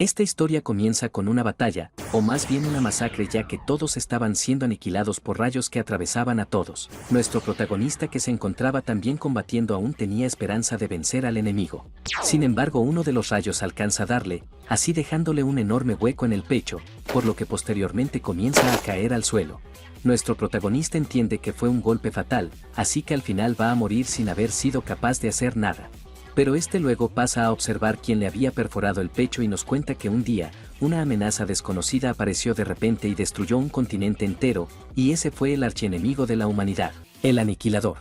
Esta historia comienza con una batalla, o más bien una masacre ya que todos estaban siendo aniquilados por rayos que atravesaban a todos. Nuestro protagonista que se encontraba también combatiendo aún tenía esperanza de vencer al enemigo. Sin embargo, uno de los rayos alcanza a darle, así dejándole un enorme hueco en el pecho, por lo que posteriormente comienza a caer al suelo. Nuestro protagonista entiende que fue un golpe fatal, así que al final va a morir sin haber sido capaz de hacer nada. Pero este luego pasa a observar quién le había perforado el pecho y nos cuenta que un día, una amenaza desconocida apareció de repente y destruyó un continente entero, y ese fue el archienemigo de la humanidad, el Aniquilador.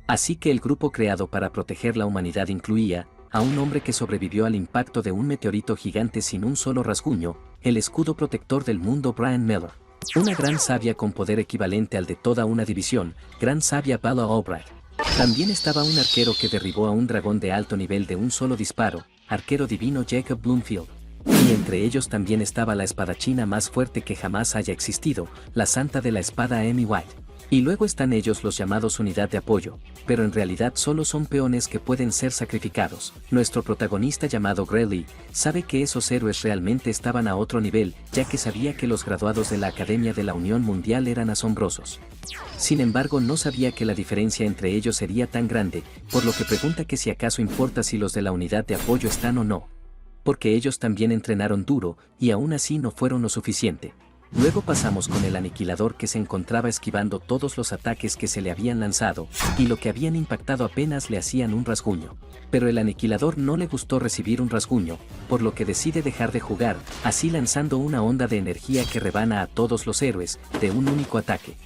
Así que el grupo creado para proteger la humanidad incluía a un hombre que sobrevivió al impacto de un meteorito gigante sin un solo rasguño, el escudo protector del mundo Brian Miller. Una gran sabia con poder equivalente al de toda una división, gran sabia Bala Albright. También estaba un arquero que derribó a un dragón de alto nivel de un solo disparo, arquero divino Jacob Bloomfield. Y entre ellos también estaba la espadachina más fuerte que jamás haya existido, la santa de la espada Amy White. Y luego están ellos los llamados unidad de apoyo, pero en realidad solo son peones que pueden ser sacrificados. Nuestro protagonista llamado Grelly sabe que esos héroes realmente estaban a otro nivel, ya que sabía que los graduados de la Academia de la Unión Mundial eran asombrosos. Sin embargo, no sabía que la diferencia entre ellos sería tan grande, por lo que pregunta que si acaso importa si los de la unidad de apoyo están o no. Porque ellos también entrenaron duro, y aún así no fueron lo suficiente. Luego pasamos con el Aniquilador que se encontraba esquivando todos los ataques que se le habían lanzado, y lo que habían impactado apenas le hacían un rasguño. Pero el Aniquilador no le gustó recibir un rasguño, por lo que decide dejar de jugar, así lanzando una onda de energía que rebana a todos los héroes, de un único ataque.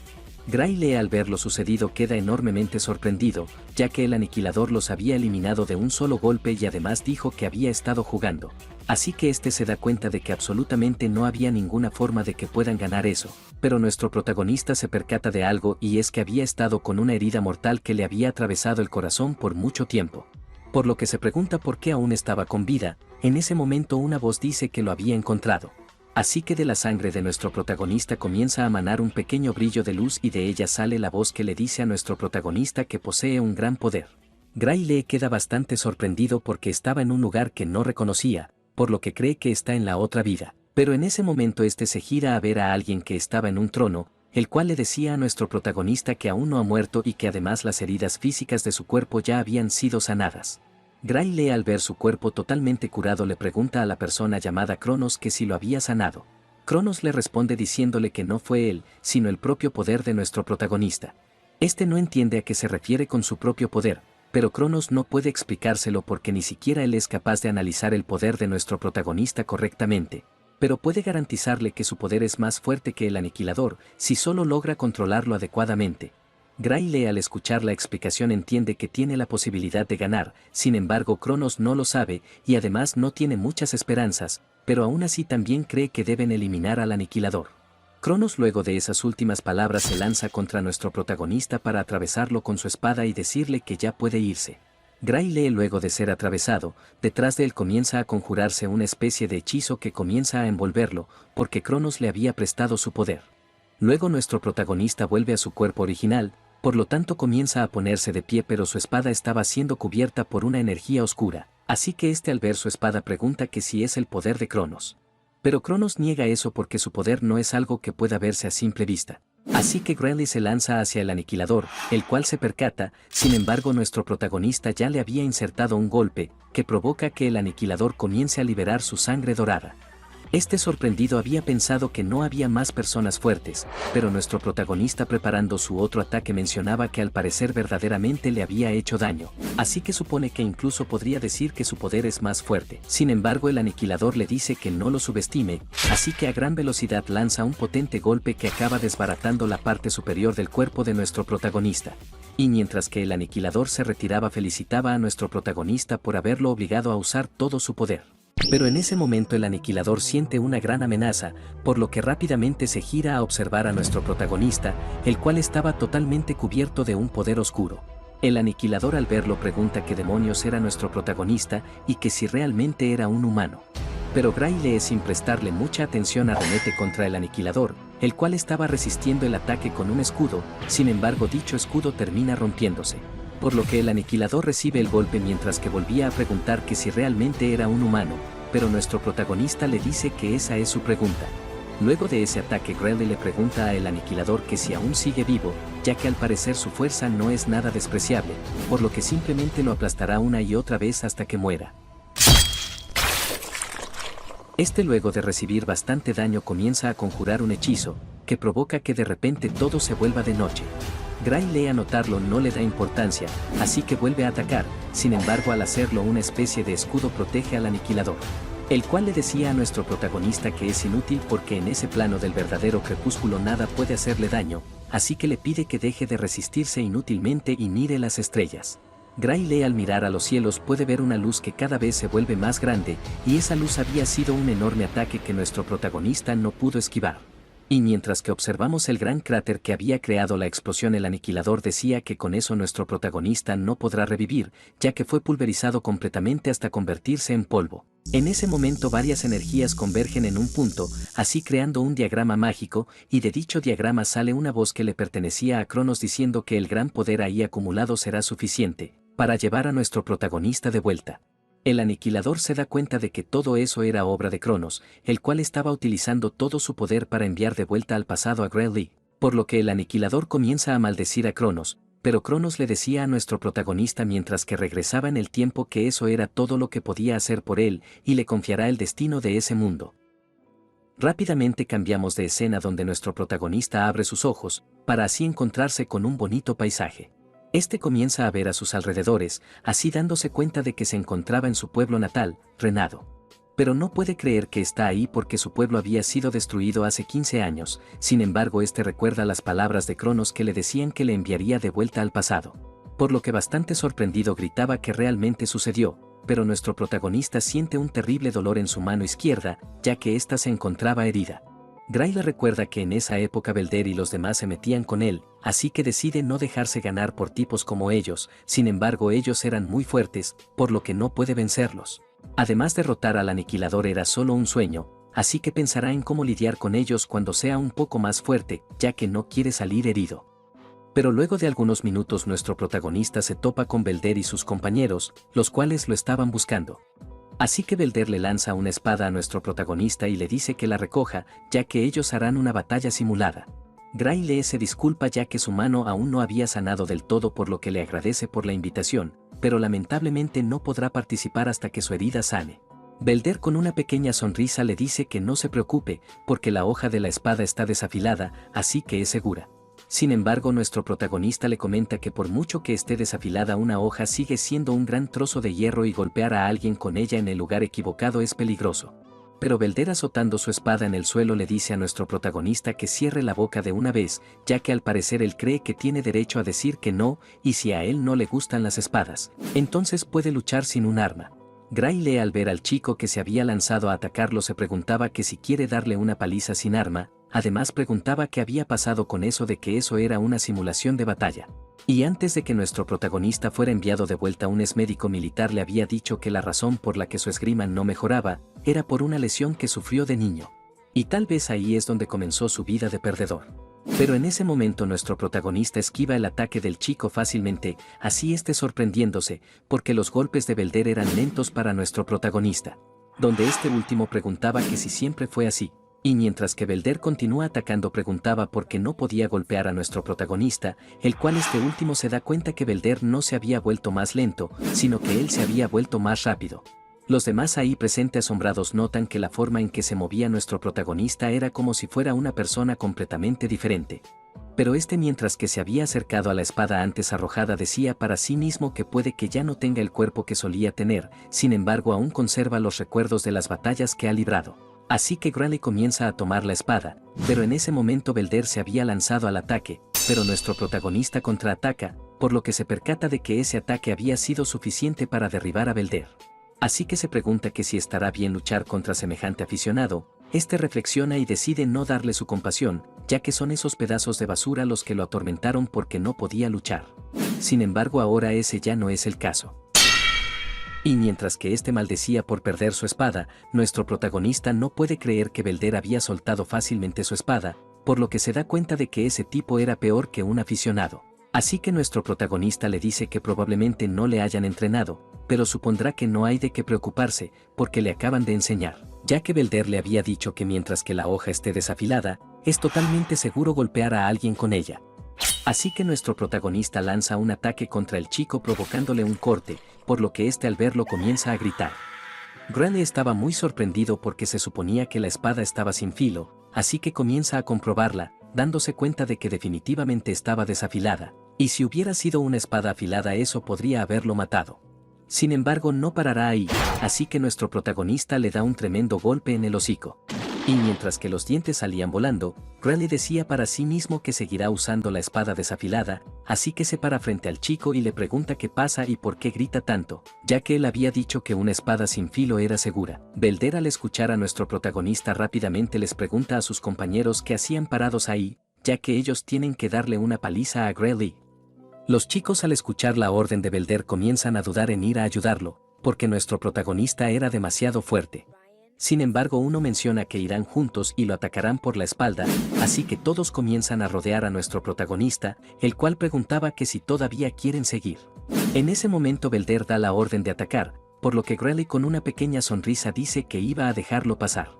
Grayle al ver lo sucedido queda enormemente sorprendido, ya que el Aniquilador los había eliminado de un solo golpe y además dijo que había estado jugando. Así que este se da cuenta de que absolutamente no había ninguna forma de que puedan ganar eso. Pero nuestro protagonista se percata de algo y es que había estado con una herida mortal que le había atravesado el corazón por mucho tiempo. Por lo que se pregunta por qué aún estaba con vida. En ese momento una voz dice que lo había encontrado. Así que de la sangre de nuestro protagonista comienza a manar un pequeño brillo de luz y de ella sale la voz que le dice a nuestro protagonista que posee un gran poder. Grayle queda bastante sorprendido porque estaba en un lugar que no reconocía, por lo que cree que está en la otra vida. Pero en ese momento este se gira a ver a alguien que estaba en un trono, el cual le decía a nuestro protagonista que aún no ha muerto y que además las heridas físicas de su cuerpo ya habían sido sanadas. Grayle al ver su cuerpo totalmente curado le pregunta a la persona llamada Cronos que si lo había sanado. Cronos le responde diciéndole que no fue él, sino el propio poder de nuestro protagonista. Este no entiende a qué se refiere con su propio poder, pero Cronos no puede explicárselo porque ni siquiera él es capaz de analizar el poder de nuestro protagonista correctamente, pero puede garantizarle que su poder es más fuerte que el Aniquilador si solo logra controlarlo adecuadamente. Grayle al escuchar la explicación entiende que tiene la posibilidad de ganar, sin embargo Cronos no lo sabe y además no tiene muchas esperanzas, pero aún así también cree que deben eliminar al Aniquilador. Cronos luego de esas últimas palabras se lanza contra nuestro protagonista para atravesarlo con su espada y decirle que ya puede irse. Grayle luego de ser atravesado, detrás de él comienza a conjurarse una especie de hechizo que comienza a envolverlo, porque Cronos le había prestado su poder. Luego nuestro protagonista vuelve a su cuerpo original, por lo tanto comienza a ponerse de pie pero su espada estaba siendo cubierta por una energía oscura, así que este al ver su espada pregunta que si es el poder de Cronos. Pero Cronos niega eso porque su poder no es algo que pueda verse a simple vista. Así que Grayle se lanza hacia el Aniquilador, el cual se percata, sin embargo nuestro protagonista ya le había insertado un golpe, que provoca que el Aniquilador comience a liberar su sangre dorada. Este sorprendido había pensado que no había más personas fuertes, pero nuestro protagonista preparando su otro ataque mencionaba que al parecer verdaderamente le había hecho daño, así que supone que incluso podría decir que su poder es más fuerte. Sin embargo el Aniquilador le dice que no lo subestime, así que a gran velocidad lanza un potente golpe que acaba desbaratando la parte superior del cuerpo de nuestro protagonista. Y mientras que el Aniquilador se retiraba felicitaba a nuestro protagonista por haberlo obligado a usar todo su poder. Pero en ese momento el Aniquilador siente una gran amenaza, por lo que rápidamente se gira a observar a nuestro protagonista, el cual estaba totalmente cubierto de un poder oscuro. El Aniquilador al verlo pregunta qué demonios era nuestro protagonista y que si realmente era un humano. Pero Grayle sin prestarle mucha atención arremete contra el Aniquilador, el cual estaba resistiendo el ataque con un escudo, sin embargo dicho escudo termina rompiéndose. Por lo que el Aniquilador recibe el golpe mientras que volvía a preguntar que si realmente era un humano, pero nuestro protagonista le dice que esa es su pregunta. Luego de ese ataque, Grelly le pregunta a el aniquilador que si aún sigue vivo, ya que al parecer su fuerza no es nada despreciable, por lo que simplemente lo aplastará una y otra vez hasta que muera. Este, luego de recibir bastante daño, comienza a conjurar un hechizo, que provoca que de repente todo se vuelva de noche. Grelly, al notarlo, no le da importancia, así que vuelve a atacar. Sin embargo, al hacerlo, una especie de escudo protege al aniquilador, el cual le decía a nuestro protagonista que es inútil porque en ese plano del verdadero crepúsculo nada puede hacerle daño, así que le pide que deje de resistirse inútilmente y mire las estrellas. Grelly, al mirar a los cielos, puede ver una luz que cada vez se vuelve más grande, y esa luz había sido un enorme ataque que nuestro protagonista no pudo esquivar. Y mientras que observamos el gran cráter que había creado la explosión, el aniquilador decía que con eso nuestro protagonista no podrá revivir, ya que fue pulverizado completamente hasta convertirse en polvo. En ese momento varias energías convergen en un punto, así creando un diagrama mágico, y de dicho diagrama sale una voz que le pertenecía a Cronos diciendo que el gran poder ahí acumulado será suficiente para llevar a nuestro protagonista de vuelta. El aniquilador se da cuenta de que todo eso era obra de Cronos, el cual estaba utilizando todo su poder para enviar de vuelta al pasado a Grelly, por lo que el aniquilador comienza a maldecir a Cronos, pero Cronos le decía a nuestro protagonista mientras que regresaba en el tiempo que eso era todo lo que podía hacer por él y le confiará el destino de ese mundo. Rápidamente cambiamos de escena donde nuestro protagonista abre sus ojos, para así encontrarse con un bonito paisaje. Este comienza a ver a sus alrededores, así dándose cuenta de que se encontraba en su pueblo natal, Renado. Pero no puede creer que está ahí porque su pueblo había sido destruido hace 15 años, sin embargo este recuerda las palabras de Cronos que le decían que le enviaría de vuelta al pasado. Por lo que bastante sorprendido gritaba que realmente sucedió, pero nuestro protagonista siente un terrible dolor en su mano izquierda, ya que ésta se encontraba herida. Grelly recuerda que en esa época Belder y los demás se metían con él, así que decide no dejarse ganar por tipos como ellos, sin embargo ellos eran muy fuertes, por lo que no puede vencerlos. Además, derrotar al aniquilador era solo un sueño, así que pensará en cómo lidiar con ellos cuando sea un poco más fuerte, ya que no quiere salir herido. Pero luego de algunos minutos nuestro protagonista se topa con Belder y sus compañeros, los cuales lo estaban buscando. Así que Belder le lanza una espada a nuestro protagonista y le dice que la recoja, ya que ellos harán una batalla simulada. Grelly se disculpa ya que su mano aún no había sanado del todo, por lo que le agradece por la invitación, pero lamentablemente no podrá participar hasta que su herida sane. Belder, con una pequeña sonrisa, le dice que no se preocupe, porque la hoja de la espada está desafilada, así que es segura. Sin embargo, nuestro protagonista le comenta que por mucho que esté desafilada, una hoja sigue siendo un gran trozo de hierro y golpear a alguien con ella en el lugar equivocado es peligroso. Pero Belder, azotando su espada en el suelo, le dice a nuestro protagonista que cierre la boca de una vez, ya que al parecer él cree que tiene derecho a decir que no, y si a él no le gustan las espadas, entonces puede luchar sin un arma. Grelly, al ver al chico que se había lanzado a atacarlo, se preguntaba que si quiere darle una paliza sin arma. Además preguntaba qué había pasado con eso de que eso era una simulación de batalla. Y antes de que nuestro protagonista fuera enviado de vuelta, un médico militar le había dicho que la razón por la que su esgrima no mejoraba era por una lesión que sufrió de niño. Y tal vez ahí es donde comenzó su vida de perdedor. Pero en ese momento nuestro protagonista esquiva el ataque del chico fácilmente, así sorprendiéndose, porque los golpes de Belder eran lentos para nuestro protagonista. Donde este último preguntaba que si siempre fue así. Y mientras que Belder continúa atacando, preguntaba por qué no podía golpear a nuestro protagonista, el cual este último se da cuenta que Belder no se había vuelto más lento, sino que él se había vuelto más rápido. Los demás ahí presentes, asombrados, notan que la forma en que se movía nuestro protagonista era como si fuera una persona completamente diferente. Pero mientras que se había acercado a la espada antes arrojada, decía para sí mismo que puede que ya no tenga el cuerpo que solía tener, sin embargo aún conserva los recuerdos de las batallas que ha librado. Así que Grelly comienza a tomar la espada, pero en ese momento Belder se había lanzado al ataque, pero nuestro protagonista contraataca, por lo que se percata de que ese ataque había sido suficiente para derribar a Belder. Así que se pregunta que si estará bien luchar contra semejante aficionado. Reflexiona y decide no darle su compasión, ya que son esos pedazos de basura los que lo atormentaron porque no podía luchar. Sin embargo, ahora ese ya no es el caso. Y mientras que maldecía por perder su espada, nuestro protagonista no puede creer que Belder había soltado fácilmente su espada, por lo que se da cuenta de que ese tipo era peor que un aficionado. Así que nuestro protagonista le dice que probablemente no le hayan entrenado, pero supondrá que no hay de qué preocuparse, porque le acaban de enseñar, ya que Belder le había dicho que mientras que la hoja esté desafilada, es totalmente seguro golpear a alguien con ella. Así que nuestro protagonista lanza un ataque contra el chico provocándole un corte, por lo que este al verlo comienza a gritar. Grelle estaba muy sorprendido porque se suponía que la espada estaba sin filo, así que comienza a comprobarla, dándose cuenta de que definitivamente estaba desafilada, y si hubiera sido una espada afilada eso podría haberlo matado. Sin embargo no parará ahí, así que nuestro protagonista le da un tremendo golpe en el hocico. Y mientras que los dientes salían volando, Grelle decía para sí mismo que seguirá usando la espada desafilada, así que se para frente al chico y le pregunta qué pasa y por qué grita tanto, ya que él había dicho que una espada sin filo era segura. Belder al escuchar a nuestro protagonista rápidamente les pregunta a sus compañeros qué hacían parados ahí, ya que ellos tienen que darle una paliza a Grelle. Los chicos al escuchar la orden de Belder comienzan a dudar en ir a ayudarlo, porque nuestro protagonista era demasiado fuerte. Sin embargo, uno menciona que irán juntos y lo atacarán por la espalda, así que todos comienzan a rodear a nuestro protagonista, el cual preguntaba que si todavía quieren seguir. En ese momento Belder da la orden de atacar, por lo que Grelle con una pequeña sonrisa dice que iba a dejarlo pasar.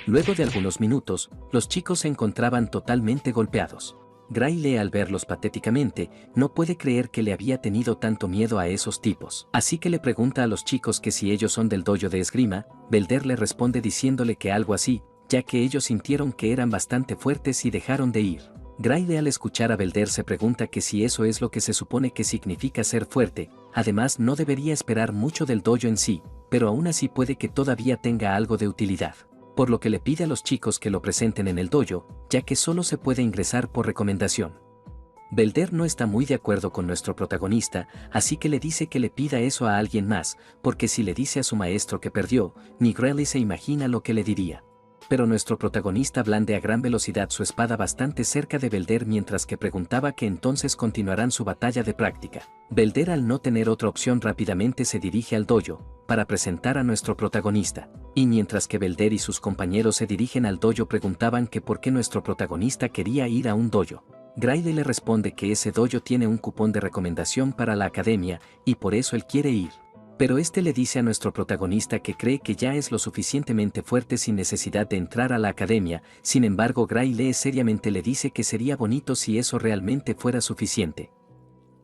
Luego de algunos minutos, los chicos se encontraban totalmente golpeados. Grelle al verlos patéticamente, no puede creer que le había tenido tanto miedo a esos tipos. Así que le pregunta a los chicos que si ellos son del dojo de esgrima, Belder le responde diciéndole que algo así, ya que ellos sintieron que eran bastante fuertes y dejaron de ir. Grelle al escuchar a Belder se pregunta que si eso es lo que se supone que significa ser fuerte, además no debería esperar mucho del dojo en sí, pero aún así puede que todavía tenga algo de utilidad. Por lo que le pide a los chicos que lo presenten en el dojo, ya que solo se puede ingresar por recomendación. Belder no está muy de acuerdo con nuestro protagonista, así que le dice que le pida eso a alguien más, porque si le dice a su maestro que perdió, ni Grelle se imagina lo que le diría. Pero nuestro protagonista blande a gran velocidad su espada bastante cerca de Belder mientras que preguntaba que entonces continuarán su batalla de práctica. Belder al no tener otra opción rápidamente se dirige al dojo, para presentar a nuestro protagonista. Y mientras que Belder y sus compañeros se dirigen al dojo preguntaban que por qué nuestro protagonista quería ir a un dojo. Grelle le responde que ese dojo tiene un cupón de recomendación para la academia, y por eso él quiere ir. Pero este le dice a nuestro protagonista que cree que ya es lo suficientemente fuerte sin necesidad de entrar a la academia, sin embargo Grelle seriamente le dice que sería bonito si eso realmente fuera suficiente.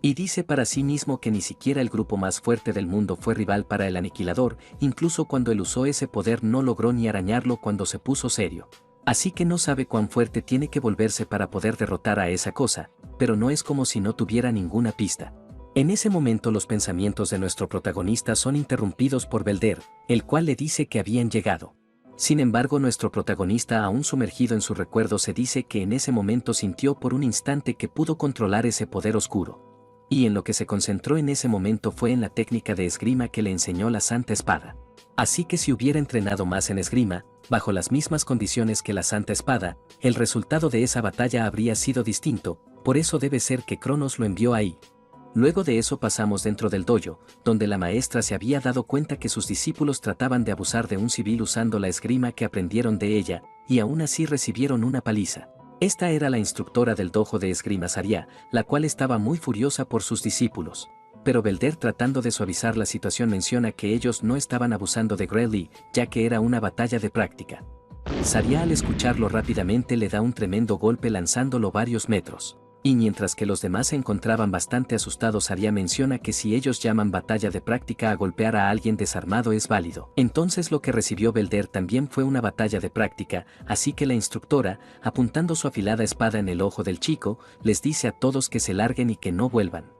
Y dice para sí mismo que ni siquiera el grupo más fuerte del mundo fue rival para el aniquilador, incluso cuando él usó ese poder no logró ni arañarlo cuando se puso serio. Así que no sabe cuán fuerte tiene que volverse para poder derrotar a esa cosa, pero no es como si no tuviera ninguna pista. En ese momento los pensamientos de nuestro protagonista son interrumpidos por Belder, el cual le dice que habían llegado. Sin embargo, nuestro protagonista aún sumergido en su recuerdo se dice que en ese momento sintió por un instante que pudo controlar ese poder oscuro. Y en lo que se concentró en ese momento fue en la técnica de esgrima que le enseñó la Santa Espada. Así que si hubiera entrenado más en esgrima, bajo las mismas condiciones que la Santa Espada, el resultado de esa batalla habría sido distinto, por eso debe ser que Cronos lo envió ahí. Luego de eso pasamos dentro del dojo, donde la maestra se había dado cuenta que sus discípulos trataban de abusar de un civil usando la esgrima que aprendieron de ella, y aún así recibieron una paliza. Esta era la instructora del dojo de esgrima Saria, la cual estaba muy furiosa por sus discípulos. Pero Belder tratando de suavizar la situación menciona que ellos no estaban abusando de Grelle, ya que era una batalla de práctica. Saria al escucharlo rápidamente le da un tremendo golpe lanzándolo varios metros. Y mientras que los demás se encontraban bastante asustados, Saria menciona que si ellos llaman batalla de práctica a golpear a alguien desarmado es válido. Entonces lo que recibió Belder también fue una batalla de práctica, así que la instructora, apuntando su afilada espada en el ojo del chico, les dice a todos que se larguen y que no vuelvan,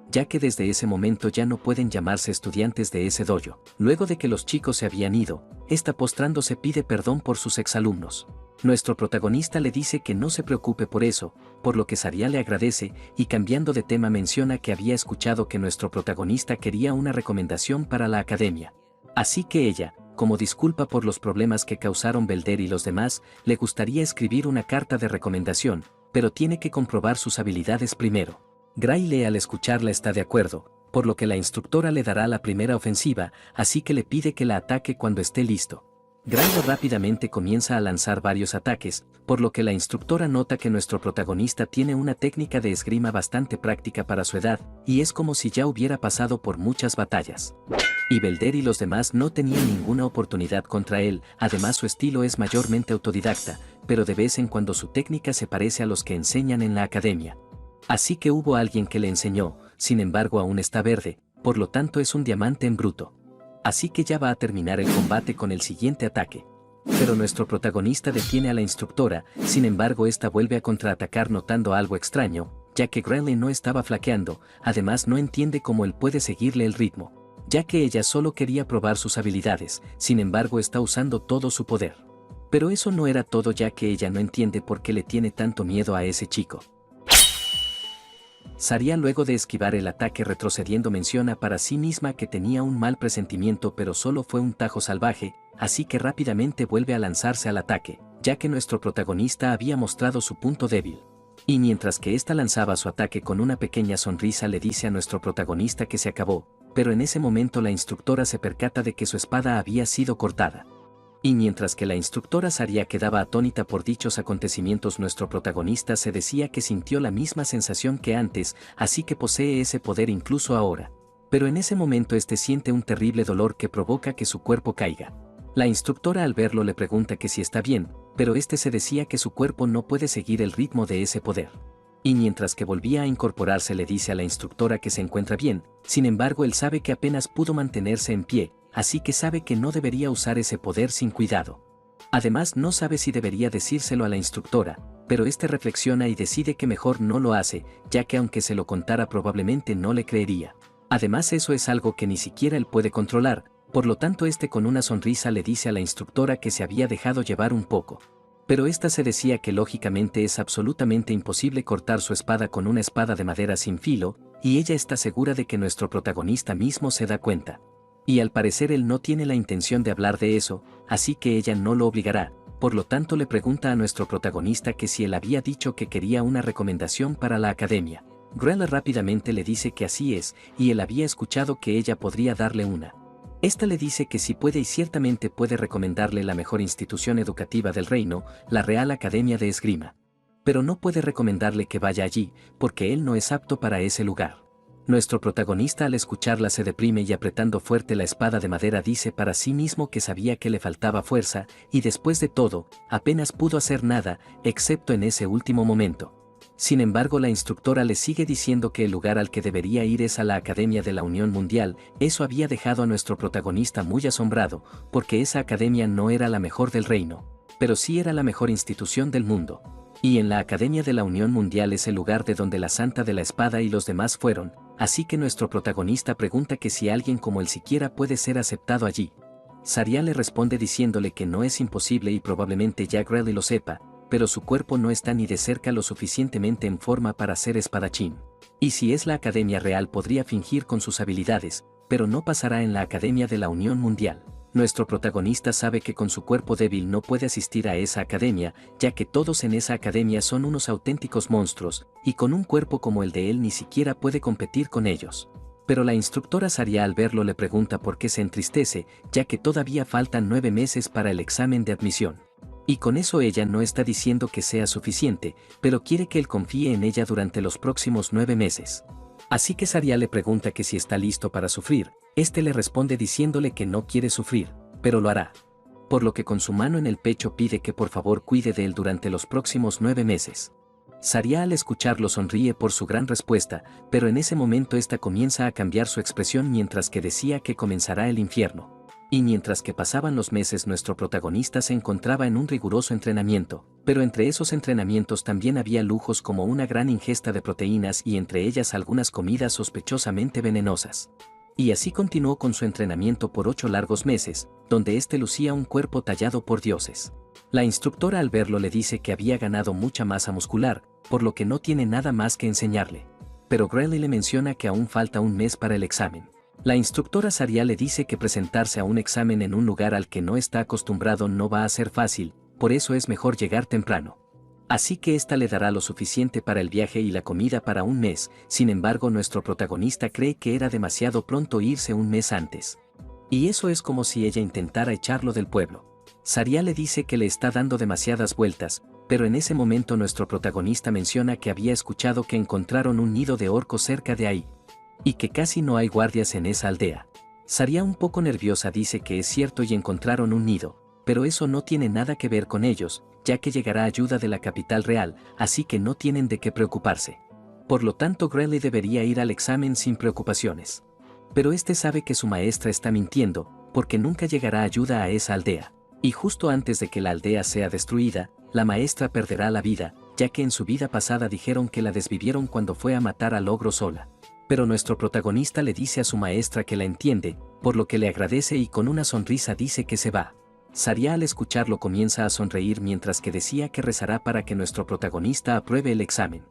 ya que desde ese momento ya no pueden llamarse estudiantes de ese dojo. Luego de que los chicos se habían ido, esta postrándose pide perdón por sus exalumnos. Nuestro protagonista le dice que no se preocupe por eso, por lo que Saria le agradece, y cambiando de tema menciona que había escuchado que nuestro protagonista quería una recomendación para la academia. Así que ella, como disculpa por los problemas que causaron Belder y los demás, le gustaría escribir una carta de recomendación, pero tiene que comprobar sus habilidades primero. Grelle al escucharla está de acuerdo, por lo que la instructora le dará la primera ofensiva, así que le pide que la ataque cuando esté listo. Graylo rápidamente comienza a lanzar varios ataques, por lo que la instructora nota que nuestro protagonista tiene una técnica de esgrima bastante práctica para su edad, y es como si ya hubiera pasado por muchas batallas. Y Belder y los demás no tenían ninguna oportunidad contra él, además su estilo es mayormente autodidacta, pero de vez en cuando su técnica se parece a los que enseñan en la academia. Así que hubo alguien que le enseñó, sin embargo aún está verde, por lo tanto es un diamante en bruto. Así que ya va a terminar el combate con el siguiente ataque. Pero nuestro protagonista detiene a la instructora, sin embargo esta vuelve a contraatacar notando algo extraño, ya que Graylo no estaba flaqueando, además no entiende cómo él puede seguirle el ritmo, ya que ella solo quería probar sus habilidades, sin embargo está usando todo su poder. Pero eso no era todo, ya que ella no entiende por qué le tiene tanto miedo a ese chico. Saria, luego de esquivar el ataque retrocediendo, menciona para sí misma que tenía un mal presentimiento, pero solo fue un tajo salvaje, así que rápidamente vuelve a lanzarse al ataque, ya que nuestro protagonista había mostrado su punto débil. Y mientras que ésta lanzaba su ataque con una pequeña sonrisa, le dice a nuestro protagonista que se acabó, pero en ese momento la instructora se percata de que su espada había sido cortada. Y mientras que la instructora Saria quedaba atónita por dichos acontecimientos, nuestro protagonista se decía que sintió la misma sensación que antes, así que posee ese poder incluso ahora. Pero en ese momento siente un terrible dolor que provoca que su cuerpo caiga. La instructora al verlo le pregunta que si está bien, pero se decía que su cuerpo no puede seguir el ritmo de ese poder. Y mientras que volvía a incorporarse le dice a la instructora que se encuentra bien, sin embargo él sabe que apenas pudo mantenerse en pie, así que sabe que no debería usar ese poder sin cuidado. Además no sabe si debería decírselo a la instructora, pero reflexiona y decide que mejor no lo hace, ya que aunque se lo contara probablemente no le creería. Además eso es algo que ni siquiera él puede controlar, por lo tanto con una sonrisa le dice a la instructora que se había dejado llevar un poco. Pero se decía que lógicamente es absolutamente imposible cortar su espada con una espada de madera sin filo, y ella está segura de que nuestro protagonista mismo se da cuenta. Y al parecer él no tiene la intención de hablar de eso, así que ella no lo obligará, por lo tanto le pregunta a nuestro protagonista que si él había dicho que quería una recomendación para la academia. Graylo rápidamente le dice que así es, y él había escuchado que ella podría darle una. Esta le dice que sí puede y ciertamente puede recomendarle la mejor institución educativa del reino, la Real Academia de Esgrima. Pero no puede recomendarle que vaya allí, porque él no es apto para ese lugar. Nuestro protagonista al escucharla se deprime y apretando fuerte la espada de madera dice para sí mismo que sabía que le faltaba fuerza, y después de todo, apenas pudo hacer nada, excepto en ese último momento. Sin embargo la instructora le sigue diciendo que el lugar al que debería ir es a la Academia de la Unión Mundial. Eso había dejado a nuestro protagonista muy asombrado, porque esa academia no era la mejor del reino, pero sí era la mejor institución del mundo. Y en la Academia de la Unión Mundial es el lugar de donde la Santa de la Espada y los demás fueron, así que nuestro protagonista pregunta que si alguien como él siquiera puede ser aceptado allí. Saria le responde diciéndole que no es imposible y probablemente ya Graylo lo sepa, pero su cuerpo no está ni de cerca lo suficientemente en forma para ser espadachín. Y si es la Academia Real podría fingir con sus habilidades, pero no pasará en la Academia de la Unión Mundial. Nuestro protagonista sabe que con su cuerpo débil no puede asistir a esa academia, ya que todos en esa academia son unos auténticos monstruos, y con un cuerpo como el de él ni siquiera puede competir con ellos. Pero la instructora Saria al verlo le pregunta por qué se entristece, ya que todavía faltan 9 meses para el examen de admisión. Y con eso ella no está diciendo que sea suficiente, pero quiere que él confíe en ella durante los próximos 9 meses. Así que Saria le pregunta que si está listo para sufrir, le responde diciéndole que no quiere sufrir, pero lo hará. Por lo que con su mano en el pecho pide que por favor cuide de él durante los próximos 9 meses. Saria al escucharlo sonríe por su gran respuesta, pero en ese momento comienza a cambiar su expresión mientras que decía que comenzará el infierno. Y mientras que pasaban los meses nuestro protagonista se encontraba en un riguroso entrenamiento, pero entre esos entrenamientos también había lujos como una gran ingesta de proteínas y entre ellas algunas comidas sospechosamente venenosas. Y así continuó con su entrenamiento por 8 largos meses, donde lucía un cuerpo tallado por dioses. La instructora al verlo le dice que había ganado mucha masa muscular, por lo que no tiene nada más que enseñarle. Pero Graylo le menciona que aún falta un mes para el examen. La instructora Saria le dice que presentarse a un examen en un lugar al que no está acostumbrado no va a ser fácil, por eso es mejor llegar temprano. Así que le dará lo suficiente para el viaje y la comida para un mes, sin embargo nuestro protagonista cree que era demasiado pronto irse un mes antes. Y eso es como si ella intentara echarlo del pueblo. Saria le dice que le está dando demasiadas vueltas, pero en ese momento nuestro protagonista menciona que había escuchado que encontraron un nido de orcos cerca de ahí, y que casi no hay guardias en esa aldea. Saria, un poco nerviosa, dice que es cierto y encontraron un nido, pero eso no tiene nada que ver con ellos, ya que llegará ayuda de la capital real, así que no tienen de qué preocuparse. Por lo tanto, Grayli debería ir al examen sin preocupaciones. Pero este sabe que su maestra está mintiendo, porque nunca llegará ayuda a esa aldea. Y justo antes de que la aldea sea destruida, la maestra perderá la vida, ya que en su vida pasada dijeron que la desvivieron cuando fue a matar al ogro sola. Pero nuestro protagonista le dice a su maestra que la entiende, por lo que le agradece y con una sonrisa dice que se va. Saria, al escucharlo, comienza a sonreír mientras que decía que rezará para que nuestro protagonista apruebe el examen.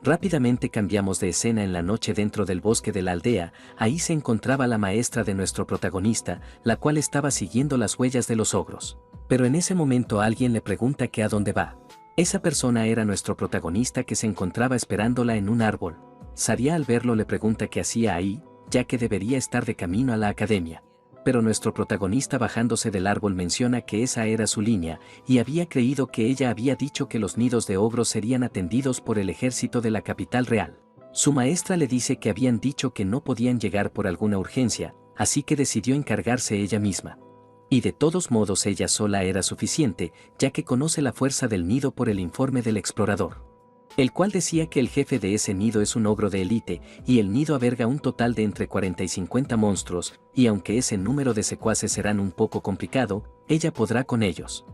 Rápidamente cambiamos de escena en la noche dentro del bosque de la aldea. Ahí se encontraba la maestra de nuestro protagonista, la cual estaba siguiendo las huellas de los ogros. Pero en ese momento alguien le pregunta que a dónde va. Esa persona era nuestro protagonista, que se encontraba esperándola en un árbol. Saria, al verlo, le pregunta qué hacía ahí, ya que debería estar de camino a la academia. Pero nuestro protagonista, bajándose del árbol, menciona que esa era su línea, y había creído que ella había dicho que los nidos de ogros serían atendidos por el ejército de la capital real. Su maestra le dice que habían dicho que no podían llegar por alguna urgencia, así que decidió encargarse ella misma. Y de todos modos ella sola era suficiente, ya que conoce la fuerza del nido por el informe del explorador, el cual decía que el jefe de ese nido es un ogro de élite, y el nido alberga un total de entre 40 y 50 monstruos, y aunque ese número de secuaces serán un poco complicado, ella podrá con ellos.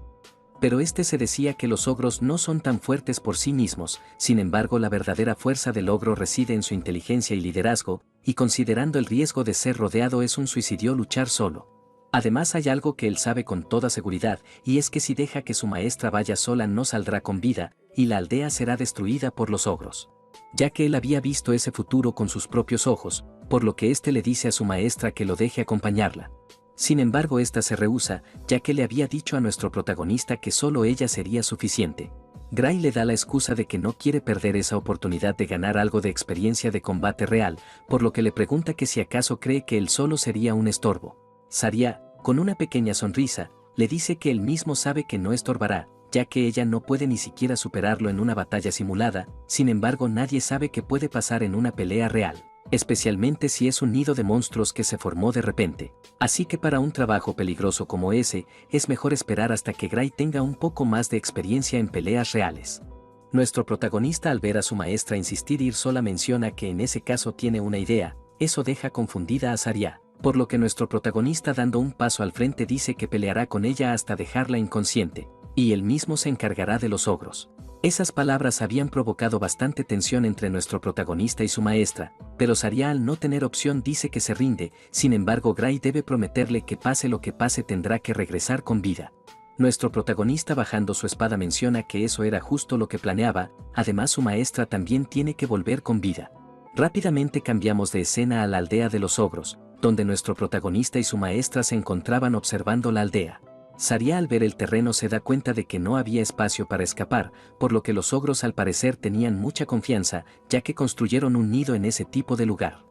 Pero se decía que los ogros no son tan fuertes por sí mismos, sin embargo la verdadera fuerza del ogro reside en su inteligencia y liderazgo, y considerando el riesgo de ser rodeado es un suicidio luchar solo. Además hay algo que él sabe con toda seguridad, y es que si deja que su maestra vaya sola no saldrá con vida, y la aldea será destruida por los ogros. Ya que él había visto ese futuro con sus propios ojos, por lo que le dice a su maestra que lo deje acompañarla. Sin embargo, esta se rehúsa, ya que le había dicho a nuestro protagonista que solo ella sería suficiente. Gray le da la excusa de que no quiere perder esa oportunidad de ganar algo de experiencia de combate real, por lo que le pregunta que si acaso cree que él solo sería un estorbo. Saria, con una pequeña sonrisa, le dice que él mismo sabe que no estorbará, ya que ella no puede ni siquiera superarlo en una batalla simulada. Sin embargo, nadie sabe qué puede pasar en una pelea real, especialmente si es un nido de monstruos que se formó de repente. Así que para un trabajo peligroso como ese, es mejor esperar hasta que Gray tenga un poco más de experiencia en peleas reales. Nuestro protagonista, al ver a su maestra insistir ir sola, menciona que en ese caso tiene una idea. Eso deja confundida a Saria, por lo que nuestro protagonista, dando un paso al frente, dice que peleará con ella hasta dejarla inconsciente, y él mismo se encargará de los ogros. Esas palabras habían provocado bastante tensión entre nuestro protagonista y su maestra, pero Saria, al no tener opción, dice que se rinde. Sin embargo, Gray debe prometerle que pase lo que pase tendrá que regresar con vida. Nuestro protagonista, bajando su espada, menciona que eso era justo lo que planeaba. Además, su maestra también tiene que volver con vida. Rápidamente cambiamos de escena a la aldea de los ogros, donde nuestro protagonista y su maestra se encontraban observando la aldea. Saria, al ver el terreno, se da cuenta de que no había espacio para escapar, por lo que los ogros al parecer tenían mucha confianza, ya que construyeron un nido en ese tipo de lugar.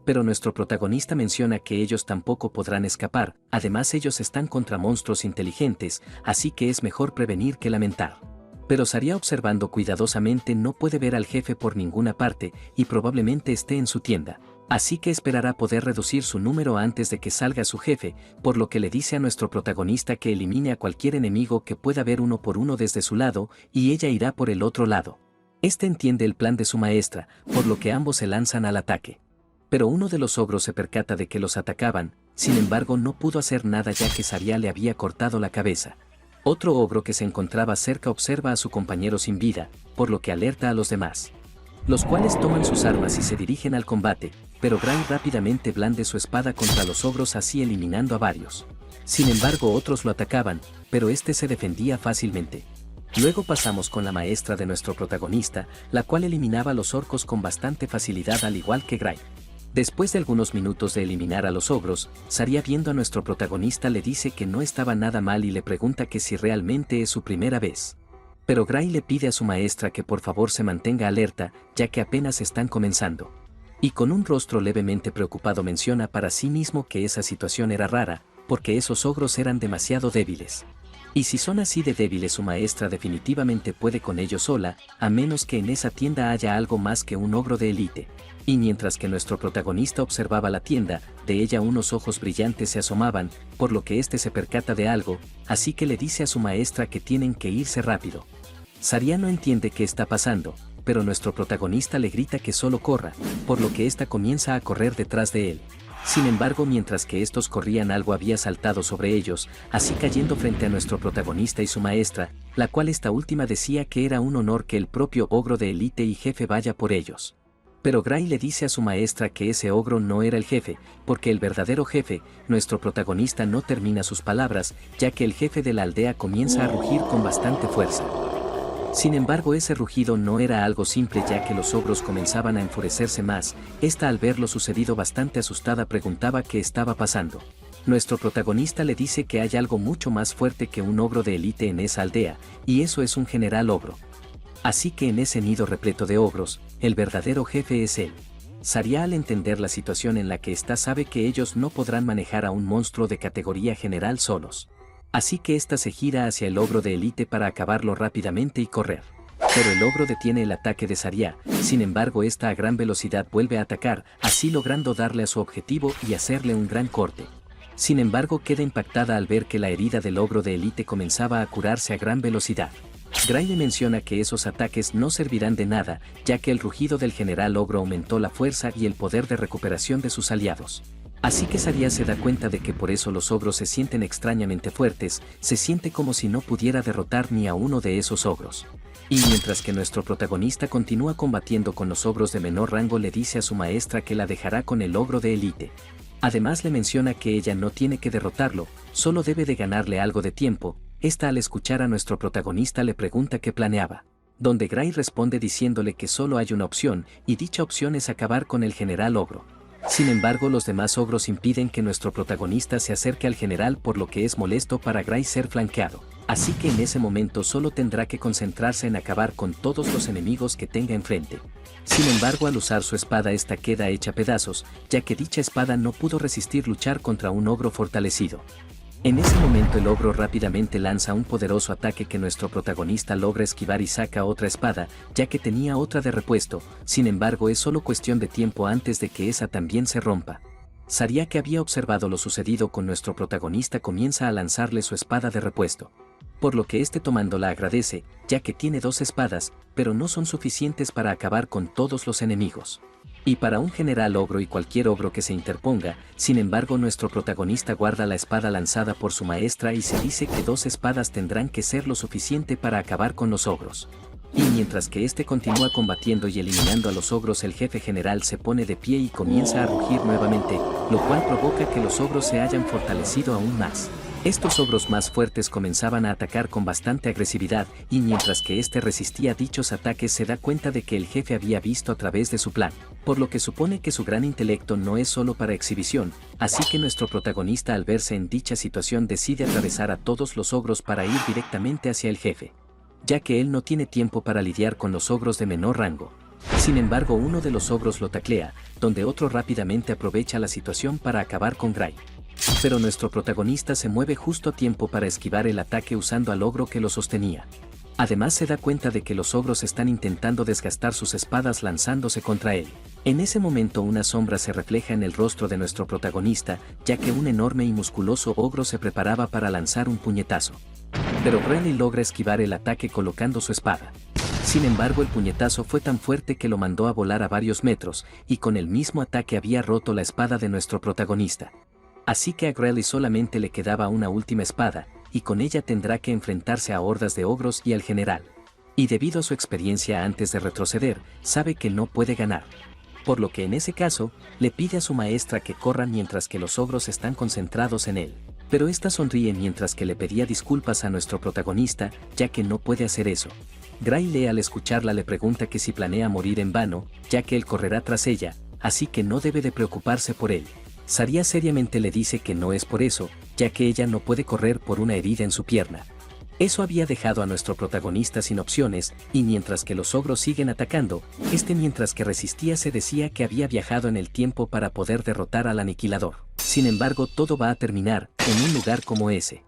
Pero nuestro protagonista menciona que ellos tampoco podrán escapar. Además, ellos están contra monstruos inteligentes, así que es mejor prevenir que lamentar. Pero Saria, observando cuidadosamente, no puede ver al jefe por ninguna parte, y probablemente esté en su tienda. Así que esperará poder reducir su número antes de que salga su jefe, por lo que le dice a nuestro protagonista que elimine a cualquier enemigo que pueda ver uno por uno desde su lado, y ella irá por el otro lado. Entiende el plan de su maestra, por lo que ambos se lanzan al ataque. Pero uno de los ogros se percata de que los atacaban. Sin embargo, no pudo hacer nada, ya que Saria le había cortado la cabeza. Otro ogro que se encontraba cerca observa a su compañero sin vida, por lo que alerta a los demás, los cuales toman sus armas y se dirigen al combate, pero Gray rápidamente blande su espada contra los ogros, así eliminando a varios. Sin embargo, otros lo atacaban, pero se defendía fácilmente. Luego pasamos con la maestra de nuestro protagonista, la cual eliminaba a los orcos con bastante facilidad, al igual que Gray. Después de algunos minutos de eliminar a los ogros, Saria, viendo a nuestro protagonista, le dice que no estaba nada mal y le pregunta que si realmente es su primera vez. Pero Gray le pide a su maestra que por favor se mantenga alerta, ya que apenas están comenzando. Y con un rostro levemente preocupado menciona para sí mismo que esa situación era rara, porque esos ogros eran demasiado débiles. Y si son así de débiles, su maestra definitivamente puede con ellos sola, a menos que en esa tienda haya algo más que un ogro de élite. Y mientras que nuestro protagonista observaba la tienda, de ella unos ojos brillantes se asomaban, por lo que éste se percata de algo, así que le dice a su maestra que tienen que irse rápido. Saria no entiende qué está pasando, pero nuestro protagonista le grita que solo corra, por lo que ésta comienza a correr detrás de él. Sin embargo, mientras que estos corrían, algo había saltado sobre ellos, así cayendo frente a nuestro protagonista y su maestra, la cual esta última decía que era un honor que el propio ogro de élite y jefe vaya por ellos. Pero Gray le dice a su maestra que ese ogro no era el jefe, porque el verdadero jefe, nuestro protagonista, no termina sus palabras, ya que el jefe de la aldea comienza a rugir con bastante fuerza. Sin embargo, ese rugido no era algo simple, ya que los ogros comenzaban a enfurecerse más. Esta, al ver lo sucedido, bastante asustada, preguntaba qué estaba pasando. Nuestro protagonista le dice que hay algo mucho más fuerte que un ogro de élite en esa aldea, y eso es un general ogro. Así que en ese nido repleto de ogros, el verdadero jefe es él. Saria, al entender la situación en la que está, sabe que ellos no podrán manejar a un monstruo de categoría general solos. Así que ésta se gira hacia el ogro de élite para acabarlo rápidamente y correr. Pero el ogro detiene el ataque de Saria, sin embargo esta a gran velocidad vuelve a atacar, así logrando darle a su objetivo y hacerle un gran corte. Sin embargo, queda impactada al ver que la herida del ogro de élite comenzaba a curarse a gran velocidad. Gray le menciona que esos ataques no servirán de nada, ya que el rugido del general ogro aumentó la fuerza y el poder de recuperación de sus aliados. Así que Saria se da cuenta de que por eso los ogros se sienten extrañamente fuertes, se siente como si no pudiera derrotar ni a uno de esos ogros. Y mientras que nuestro protagonista continúa combatiendo con los ogros de menor rango, le dice a su maestra que la dejará con el ogro de élite. Además le menciona que ella no tiene que derrotarlo, solo debe de ganarle algo de tiempo. Esta, al escuchar a nuestro protagonista, le pregunta qué planeaba, donde Gray responde diciéndole que solo hay una opción, y dicha opción es acabar con el general ogro. Sin embargo, los demás ogros impiden que nuestro protagonista se acerque al general, por lo que es molesto para Gray ser flanqueado. Así que en ese momento solo tendrá que concentrarse en acabar con todos los enemigos que tenga enfrente. Sin embargo, al usar su espada, esta queda hecha pedazos, ya que dicha espada no pudo resistir luchar contra un ogro fortalecido. En ese momento el ogro rápidamente lanza un poderoso ataque que nuestro protagonista logra esquivar y saca otra espada, ya que tenía otra de repuesto. Sin embargo, es solo cuestión de tiempo antes de que esa también se rompa. Saria, que había observado lo sucedido con nuestro protagonista, comienza a lanzarle su espada de repuesto. Por lo que este, tomándola, agradece, ya que tiene dos espadas, pero no son suficientes para acabar con todos los enemigos. Y para un general ogro y cualquier ogro que se interponga, sin embargo nuestro protagonista guarda la espada lanzada por su maestra y se dice que dos espadas tendrán que ser lo suficiente para acabar con los ogros. Y mientras que este continúa combatiendo y eliminando a los ogros, el jefe general se pone de pie y comienza a rugir nuevamente, lo cual provoca que los ogros se hayan fortalecido aún más. Estos ogros más fuertes comenzaban a atacar con bastante agresividad, y mientras que este resistía dichos ataques, se da cuenta de que el jefe había visto a través de su plan, por lo que supone que su gran intelecto no es solo para exhibición. Así que nuestro protagonista, al verse en dicha situación, decide atravesar a todos los ogros para ir directamente hacia el jefe, ya que él no tiene tiempo para lidiar con los ogros de menor rango. Sin embargo, uno de los ogros lo taclea, donde otro rápidamente aprovecha la situación para acabar con Gray. Pero nuestro protagonista se mueve justo a tiempo para esquivar el ataque usando al ogro que lo sostenía. Además, se da cuenta de que los ogros están intentando desgastar sus espadas lanzándose contra él. En ese momento una sombra se refleja en el rostro de nuestro protagonista, ya que un enorme y musculoso ogro se preparaba para lanzar un puñetazo. Pero Gray logra esquivar el ataque colocando su espada. Sin embargo, el puñetazo fue tan fuerte que lo mandó a volar a varios metros, y con el mismo ataque había roto la espada de nuestro protagonista. Así que a Gray solamente le quedaba una última espada, y con ella tendrá que enfrentarse a hordas de ogros y al general. Y debido a su experiencia antes de retroceder, sabe que no puede ganar. Por lo que en ese caso, le pide a su maestra que corra mientras que los ogros están concentrados en él. Pero esta sonríe mientras que le pedía disculpas a nuestro protagonista, ya que no puede hacer eso. Gray, al escucharla, le pregunta que si planea morir en vano, ya que él correrá tras ella, así que no debe de preocuparse por él. Saria seriamente le dice que no es por eso, ya que ella no puede correr por una herida en su pierna. Eso había dejado a nuestro protagonista sin opciones, y mientras que los ogros siguen atacando, mientras que resistía, se decía que había viajado en el tiempo para poder derrotar al aniquilador. Sin embargo, todo va a terminar en un lugar como ese.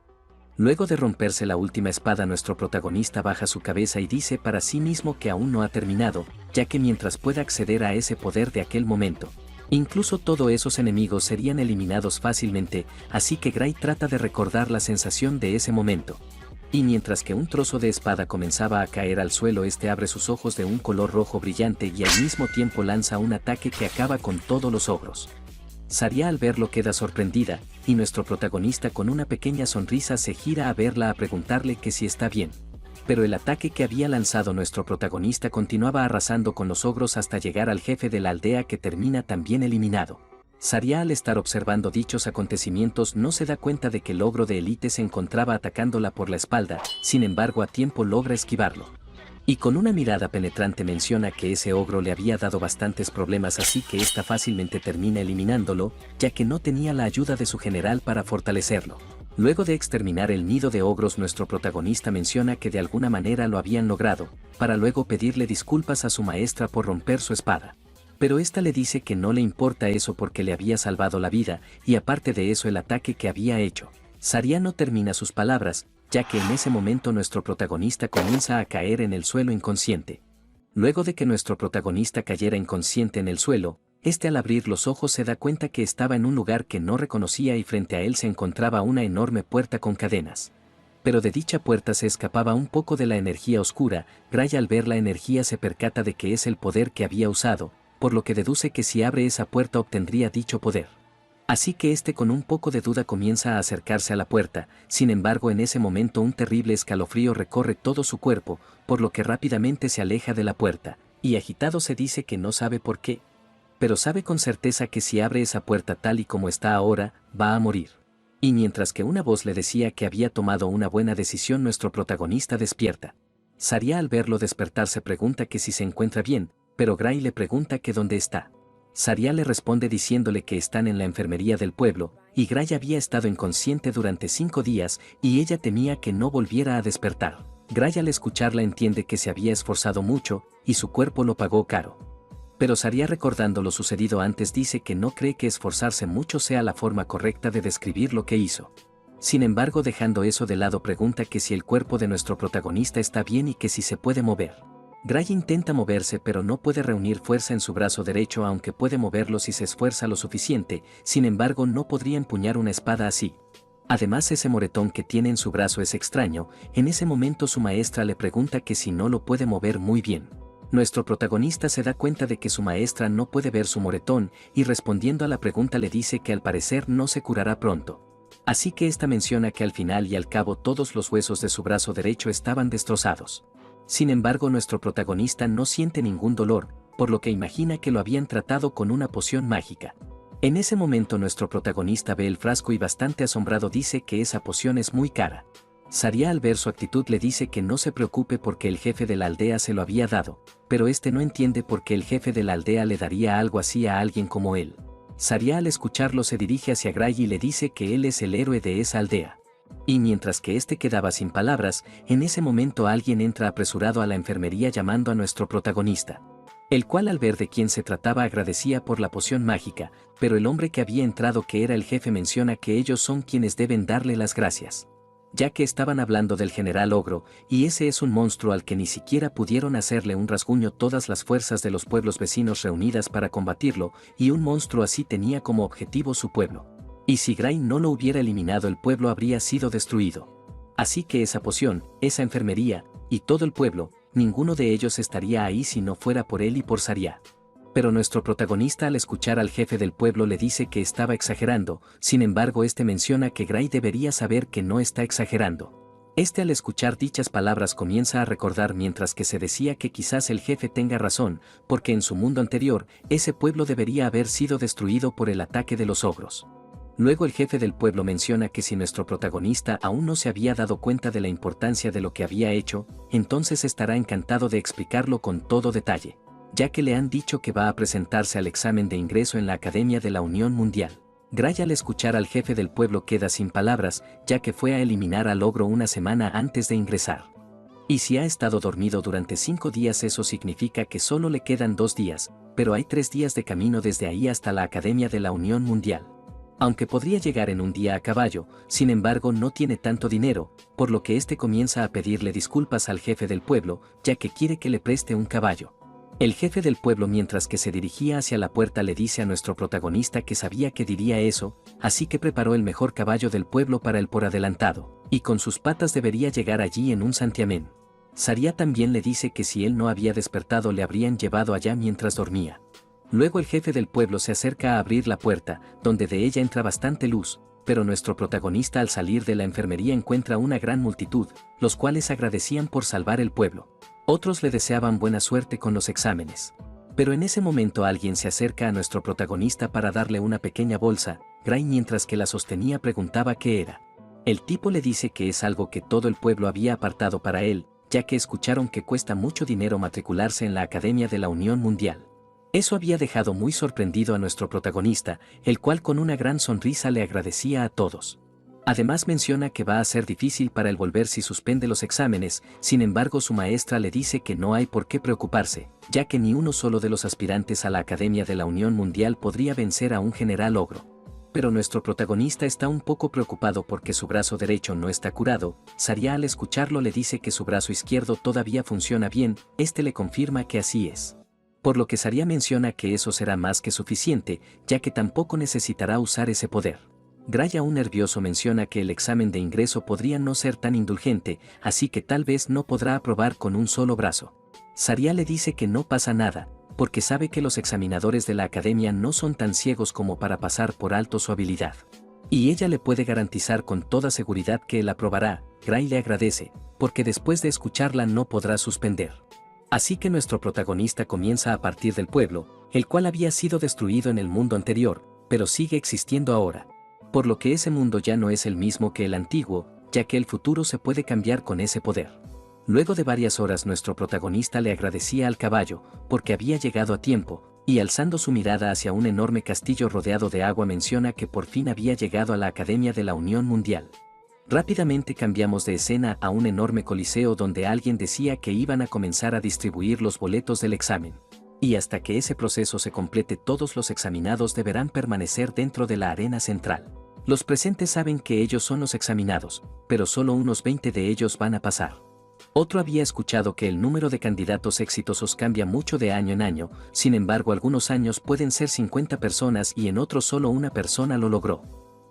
Luego de romperse la última espada, nuestro protagonista baja su cabeza y dice para sí mismo que aún no ha terminado, ya que mientras pueda acceder a ese poder de aquel momento, incluso todos esos enemigos serían eliminados fácilmente, así que Gray trata de recordar la sensación de ese momento. Y mientras que un trozo de espada comenzaba a caer al suelo, este abre sus ojos de un color rojo brillante y al mismo tiempo lanza un ataque que acaba con todos los ogros. Saria al verlo queda sorprendida, y nuestro protagonista con una pequeña sonrisa se gira a verla a preguntarle que si está bien. Pero el ataque que había lanzado nuestro protagonista continuaba arrasando con los ogros hasta llegar al jefe de la aldea, que termina también eliminado. Saria, al estar observando dichos acontecimientos, no se da cuenta de que el ogro de élite se encontraba atacándola por la espalda, sin embargo a tiempo logra esquivarlo. Y con una mirada penetrante menciona que ese ogro le había dado bastantes problemas, así que ésta fácilmente termina eliminándolo, ya que no tenía la ayuda de su general para fortalecerlo. Luego de exterminar el nido de ogros, nuestro protagonista menciona que de alguna manera lo habían logrado, para luego pedirle disculpas a su maestra por romper su espada. Pero esta le dice que no le importa eso porque le había salvado la vida, y aparte de eso el ataque que había hecho. Saria no termina sus palabras, ya que en ese momento nuestro protagonista comienza a caer en el suelo inconsciente. Luego de que nuestro protagonista cayera inconsciente en el suelo, al abrir los ojos se da cuenta que estaba en un lugar que no reconocía y frente a él se encontraba una enorme puerta con cadenas. Pero de dicha puerta se escapaba un poco de la energía oscura. Gray, al ver la energía, se percata de que es el poder que había usado, por lo que deduce que si abre esa puerta obtendría dicho poder. Así que con un poco de duda comienza a acercarse a la puerta. Sin embargo, en ese momento un terrible escalofrío recorre todo su cuerpo, por lo que rápidamente se aleja de la puerta, y agitado se dice que no sabe por qué, pero sabe con certeza que si abre esa puerta tal y como está ahora, va a morir. Y mientras que una voz le decía que había tomado una buena decisión, nuestro protagonista despierta. Saria, al verlo despertar, se pregunta que si se encuentra bien, pero Gray le pregunta que dónde está. Saria le responde diciéndole que están en la enfermería del pueblo, y Gray había estado inconsciente durante 5 días, y ella temía que no volviera a despertar. Gray, al escucharla, entiende que se había esforzado mucho, y su cuerpo lo pagó caro. Pero Saria, recordando lo sucedido antes, dice que no cree que esforzarse mucho sea la forma correcta de describir lo que hizo. Sin embargo, dejando eso de lado, pregunta que si el cuerpo de nuestro protagonista está bien y que si se puede mover. Gray intenta moverse, pero no puede reunir fuerza en su brazo derecho, aunque puede moverlo si se esfuerza lo suficiente. Sin embargo, no podría empuñar una espada así. Además, ese moretón que tiene en su brazo es extraño. En ese momento su maestra le pregunta que si no lo puede mover muy bien. Nuestro protagonista se da cuenta de que su maestra no puede ver su moretón, y respondiendo a la pregunta le dice que al parecer no se curará pronto. Así que esta menciona que al final y al cabo todos los huesos de su brazo derecho estaban destrozados. Sin embargo, nuestro protagonista no siente ningún dolor, por lo que imagina que lo habían tratado con una poción mágica. En ese momento nuestro protagonista ve el frasco y bastante asombrado dice que esa poción es muy cara. Saria, al ver su actitud, le dice que no se preocupe porque el jefe de la aldea se lo había dado, pero no entiende por qué el jefe de la aldea le daría algo así a alguien como él. Saria, al escucharlo, se dirige hacia Gray y le dice que él es el héroe de esa aldea. Y mientras que quedaba sin palabras, en ese momento alguien entra apresurado a la enfermería llamando a nuestro protagonista, el cual, al ver de quién se trataba, agradecía por la poción mágica, pero el hombre que había entrado, que era el jefe, menciona que ellos son quienes deben darle las gracias, ya que estaban hablando del general Ogro, y ese es un monstruo al que ni siquiera pudieron hacerle un rasguño todas las fuerzas de los pueblos vecinos reunidas para combatirlo, y un monstruo así tenía como objetivo su pueblo. Y si Gray no lo hubiera eliminado, el pueblo habría sido destruido. Así que esa poción, esa enfermería, y todo el pueblo, ninguno de ellos estaría ahí si no fuera por él y por Saria. Pero nuestro protagonista, al escuchar al jefe del pueblo, le dice que estaba exagerando. Sin embargo, menciona que Gray debería saber que no está exagerando. Al escuchar dichas palabras, comienza a recordar mientras que se decía que quizás el jefe tenga razón, porque en su mundo anterior, ese pueblo debería haber sido destruido por el ataque de los ogros. Luego el jefe del pueblo menciona que si nuestro protagonista aún no se había dado cuenta de la importancia de lo que había hecho, entonces estará encantado de explicarlo con todo detalle, ya que le han dicho que va a presentarse al examen de ingreso en la Academia de la Unión Mundial. Gray, al escuchar al jefe del pueblo, queda sin palabras, ya que fue a eliminar al ogro una semana antes de ingresar. Y si ha estado dormido durante 5 días, eso significa que solo le quedan 2 días, pero hay 3 días de camino desde ahí hasta la Academia de la Unión Mundial. Aunque podría llegar en un día a caballo, sin embargo no tiene tanto dinero, por lo que este comienza a pedirle disculpas al jefe del pueblo, ya que quiere que le preste un caballo. El jefe del pueblo, mientras que se dirigía hacia la puerta, le dice a nuestro protagonista que sabía que diría eso, así que preparó el mejor caballo del pueblo para él por adelantado, y con sus patas debería llegar allí en un santiamén. Saria también le dice que si él no había despertado le habrían llevado allá mientras dormía. Luego el jefe del pueblo se acerca a abrir la puerta, donde de ella entra bastante luz, pero nuestro protagonista al salir de la enfermería encuentra una gran multitud, los cuales agradecían por salvar el pueblo. Otros le deseaban buena suerte con los exámenes. Pero en ese momento alguien se acerca a nuestro protagonista para darle una pequeña bolsa. Gray, mientras que la sostenía, preguntaba qué era. El tipo le dice que es algo que todo el pueblo había apartado para él, ya que escucharon que cuesta mucho dinero matricularse en la Academia de la Unión Mundial. Eso había dejado muy sorprendido a nuestro protagonista, el cual con una gran sonrisa le agradecía a todos. Además menciona que va a ser difícil para él volver si suspende los exámenes, sin embargo su maestra le dice que no hay por qué preocuparse, ya que ni uno solo de los aspirantes a la Academia de la Unión Mundial podría vencer a un general ogro. Pero nuestro protagonista está un poco preocupado porque su brazo derecho no está curado. Saria, al escucharlo, le dice que su brazo izquierdo todavía funciona bien, este le confirma que así es. Por lo que Saria menciona que eso será más que suficiente, ya que tampoco necesitará usar ese poder. Gray, aún nervioso, menciona que el examen de ingreso podría no ser tan indulgente, así que tal vez no podrá aprobar con un solo brazo. Saria le dice que no pasa nada, porque sabe que los examinadores de la academia no son tan ciegos como para pasar por alto su habilidad. Y ella le puede garantizar con toda seguridad que él aprobará. Gray le agradece, porque después de escucharla no podrá suspender. Así que nuestro protagonista comienza a partir del pueblo, el cual había sido destruido en el mundo anterior, pero sigue existiendo ahora. Por lo que ese mundo ya no es el mismo que el antiguo, ya que el futuro se puede cambiar con ese poder. Luego de varias horas nuestro protagonista le agradecía al caballo, porque había llegado a tiempo, y alzando su mirada hacia un enorme castillo rodeado de agua menciona que por fin había llegado a la Academia de la Unión Mundial. Rápidamente cambiamos de escena a un enorme coliseo donde alguien decía que iban a comenzar a distribuir los boletos del examen. Y hasta que ese proceso se complete todos los examinados deberán permanecer dentro de la arena central. Los presentes saben que ellos son los examinados, pero solo unos 20 de ellos van a pasar. Otro había escuchado que el número de candidatos exitosos cambia mucho de año en año, sin embargo algunos años pueden ser 50 personas y en otros solo una persona lo logró.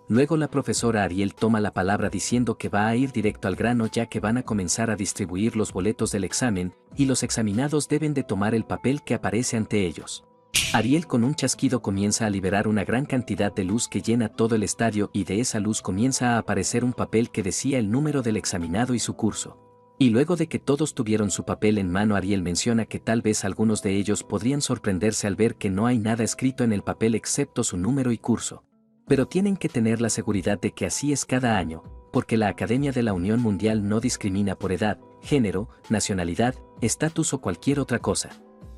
Luego la profesora Ariel toma la palabra diciendo que va a ir directo al grano ya que van a comenzar a distribuir los boletos del examen y los examinados deben de tomar el papel que aparece ante ellos. Ariel con un chasquido comienza a liberar una gran cantidad de luz que llena todo el estadio y de esa luz comienza a aparecer un papel que decía el número del examinado y su curso. Y luego de que todos tuvieron su papel en mano, Ariel menciona que tal vez algunos de ellos podrían sorprenderse al ver que no hay nada escrito en el papel excepto su número y curso. Pero tienen que tener la seguridad de que así es cada año, porque la Academia de la Unión Mundial no discrimina por edad, género, nacionalidad, estatus o cualquier otra cosa.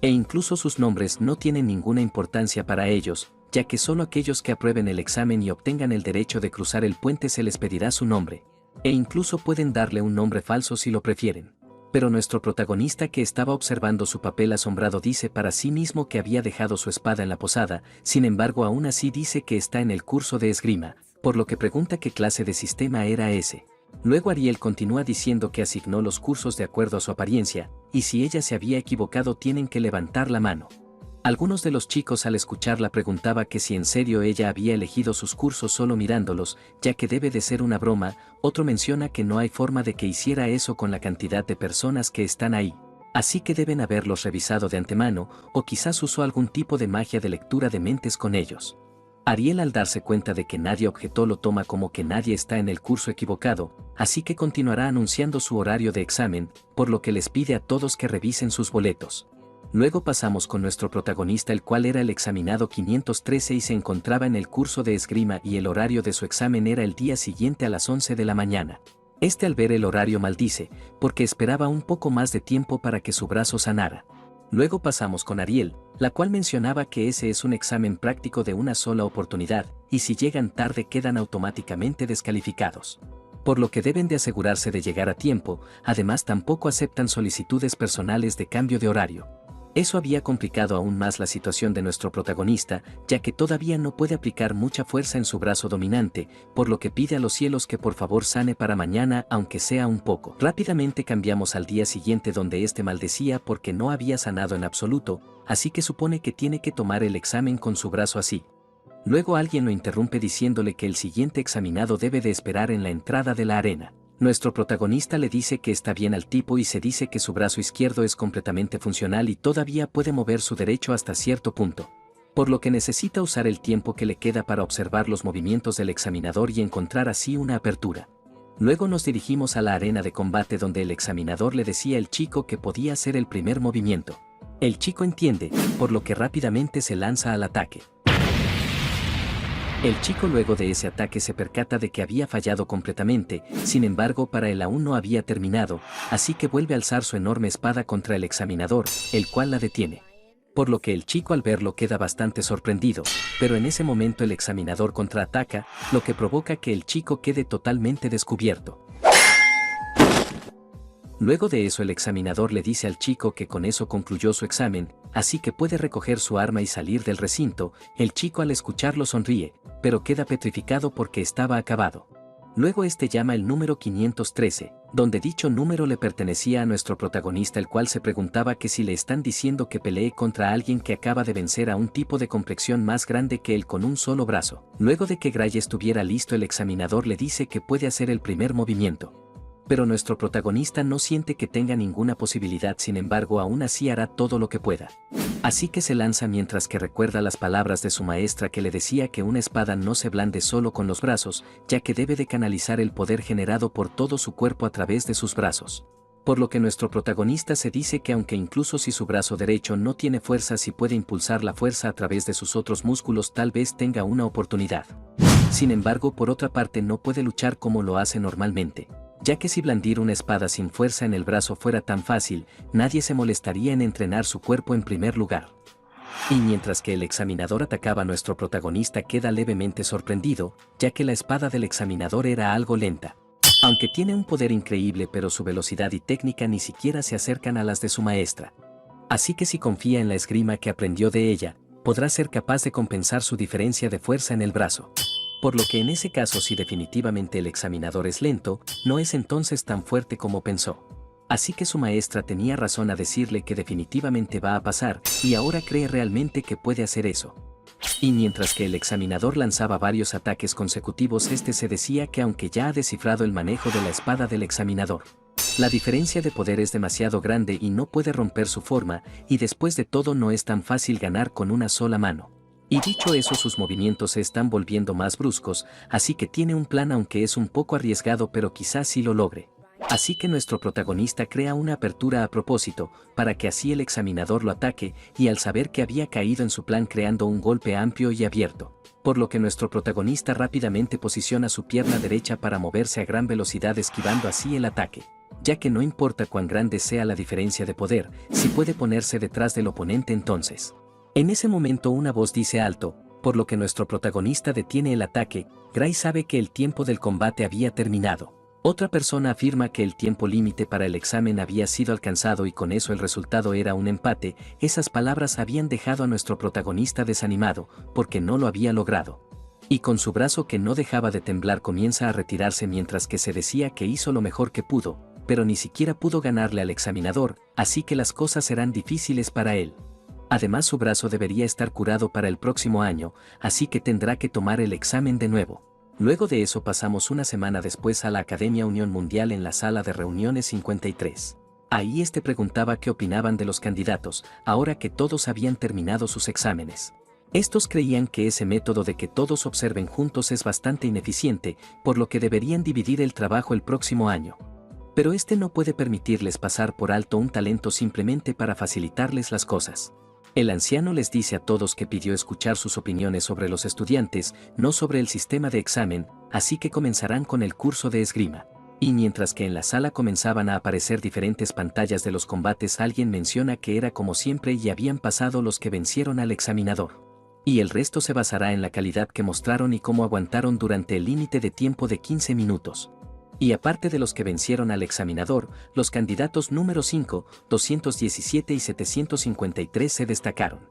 E incluso sus nombres no tienen ninguna importancia para ellos, ya que solo aquellos que aprueben el examen y obtengan el derecho de cruzar el puente se les pedirá su nombre. E incluso pueden darle un nombre falso si lo prefieren. Pero nuestro protagonista, que estaba observando su papel asombrado, dice para sí mismo que había dejado su espada en la posada, sin embargo aún así dice que está en el curso de esgrima, por lo que pregunta qué clase de sistema era ese. Luego Ariel continúa diciendo que asignó los cursos de acuerdo a su apariencia, y si ella se había equivocado tienen que levantar la mano. Algunos de los chicos al escucharla preguntaba que si en serio ella había elegido sus cursos solo mirándolos, ya que debe de ser una broma. Otro menciona que no hay forma de que hiciera eso con la cantidad de personas que están ahí, así que deben haberlos revisado de antemano, o quizás usó algún tipo de magia de lectura de mentes con ellos. Ariel, al darse cuenta de que nadie objetó, lo toma como que nadie está en el curso equivocado, así que continuará anunciando su horario de examen, por lo que les pide a todos que revisen sus boletos. Luego pasamos con nuestro protagonista, el cual era el examinado 513 y se encontraba en el curso de esgrima y el horario de su examen era el día siguiente a las 11 de la mañana. Este, al ver el horario, maldice, porque esperaba un poco más de tiempo para que su brazo sanara. Luego pasamos con Ariel, la cual mencionaba que ese es un examen práctico de una sola oportunidad, y si llegan tarde quedan automáticamente descalificados. Por lo que deben de asegurarse de llegar a tiempo, además tampoco aceptan solicitudes personales de cambio de horario. Eso había complicado aún más la situación de nuestro protagonista, ya que todavía no puede aplicar mucha fuerza en su brazo dominante, por lo que pide a los cielos que por favor sane para mañana aunque sea un poco. Rápidamente cambiamos al día siguiente donde este maldecía porque no había sanado en absoluto, así que supone que tiene que tomar el examen con su brazo así. Luego alguien lo interrumpe diciéndole que el siguiente examinado debe de esperar en la entrada de la arena. Nuestro protagonista le dice que está bien al tipo y se dice que su brazo izquierdo es completamente funcional y todavía puede mover su derecho hasta cierto punto, por lo que necesita usar el tiempo que le queda para observar los movimientos del examinador y encontrar así una apertura. Luego nos dirigimos a la arena de combate donde el examinador le decía al chico que podía hacer el primer movimiento. El chico entiende, por lo que rápidamente se lanza al ataque. El chico luego de ese ataque se percata de que había fallado completamente, sin embargo para él aún no había terminado, así que vuelve a alzar su enorme espada contra el examinador, el cual la detiene. Por lo que el chico al verlo queda bastante sorprendido, pero en ese momento el examinador contraataca, lo que provoca que el chico quede totalmente descubierto. Luego de eso el examinador le dice al chico que con eso concluyó su examen, así que puede recoger su arma y salir del recinto. El chico al escucharlo sonríe, pero queda petrificado porque estaba acabado. Luego este llama el número 513, donde dicho número le pertenecía a nuestro protagonista, el cual se preguntaba que si le están diciendo que pelee contra alguien que acaba de vencer a un tipo de complexión más grande que él con un solo brazo. Luego de que Gray estuviera listo el examinador le dice que puede hacer el primer movimiento. Pero nuestro protagonista no siente que tenga ninguna posibilidad, sin embargo aún así hará todo lo que pueda. Así que se lanza mientras que recuerda las palabras de su maestra que le decía que una espada no se blande solo con los brazos, ya que debe de canalizar el poder generado por todo su cuerpo a través de sus brazos. Por lo que nuestro protagonista se dice que aunque incluso si su brazo derecho no tiene fuerza, si puede impulsar la fuerza a través de sus otros músculos tal vez tenga una oportunidad. Sin embargo por otra parte no puede luchar como lo hace normalmente, ya que si blandir una espada sin fuerza en el brazo fuera tan fácil, nadie se molestaría en entrenar su cuerpo en primer lugar. Y mientras que el examinador atacaba, nuestro protagonista queda levemente sorprendido, ya que la espada del examinador era algo lenta. Aunque tiene un poder increíble, pero su velocidad y técnica ni siquiera se acercan a las de su maestra. Así que si confía en la esgrima que aprendió de ella, podrá ser capaz de compensar su diferencia de fuerza en el brazo. Por lo que en ese caso si definitivamente el examinador es lento, no es entonces tan fuerte como pensó. Así que su maestra tenía razón a decirle que definitivamente va a pasar, y ahora cree realmente que puede hacer eso. Y mientras que el examinador lanzaba varios ataques consecutivos, este se decía que aunque ya ha descifrado el manejo de la espada del examinador, la diferencia de poder es demasiado grande y no puede romper su forma, y después de todo no es tan fácil ganar con una sola mano. Y dicho eso, sus movimientos se están volviendo más bruscos, así que tiene un plan, aunque es un poco arriesgado, pero quizás sí lo logre. Así que nuestro protagonista crea una apertura a propósito, para que así el examinador lo ataque, y al saber que había caído en su plan creando un golpe amplio y abierto. Por lo que nuestro protagonista rápidamente posiciona su pierna derecha para moverse a gran velocidad, esquivando así el ataque, ya que no importa cuán grande sea la diferencia de poder, si puede ponerse detrás del oponente entonces. En ese momento una voz dice alto, por lo que nuestro protagonista detiene el ataque. Gray sabe que el tiempo del combate había terminado. Otra persona afirma que el tiempo límite para el examen había sido alcanzado y con eso el resultado era un empate. Esas palabras habían dejado a nuestro protagonista desanimado, porque no lo había logrado. Y con su brazo que no dejaba de temblar comienza a retirarse mientras que se decía que hizo lo mejor que pudo, pero ni siquiera pudo ganarle al examinador, así que las cosas serán difíciles para él. Además su brazo debería estar curado para el próximo año, así que tendrá que tomar el examen de nuevo. Luego de eso pasamos una semana después a la Academia Unión Mundial en la sala de reuniones 53. Ahí preguntaba qué opinaban de los candidatos, ahora que todos habían terminado sus exámenes. Estos creían que ese método de que todos observen juntos es bastante ineficiente, por lo que deberían dividir el trabajo el próximo año. Pero no puede permitirles pasar por alto un talento simplemente para facilitarles las cosas. El anciano les dice a todos que pidió escuchar sus opiniones sobre los estudiantes, no sobre el sistema de examen, así que comenzarán con el curso de esgrima. Y mientras que en la sala comenzaban a aparecer diferentes pantallas de los combates, alguien menciona que era como siempre y habían pasado los que vencieron al examinador. Y el resto se basará en la calidad que mostraron y cómo aguantaron durante el límite de tiempo de 15 minutos. Y aparte de los que vencieron al examinador, los candidatos número 5, 217 y 753 se destacaron.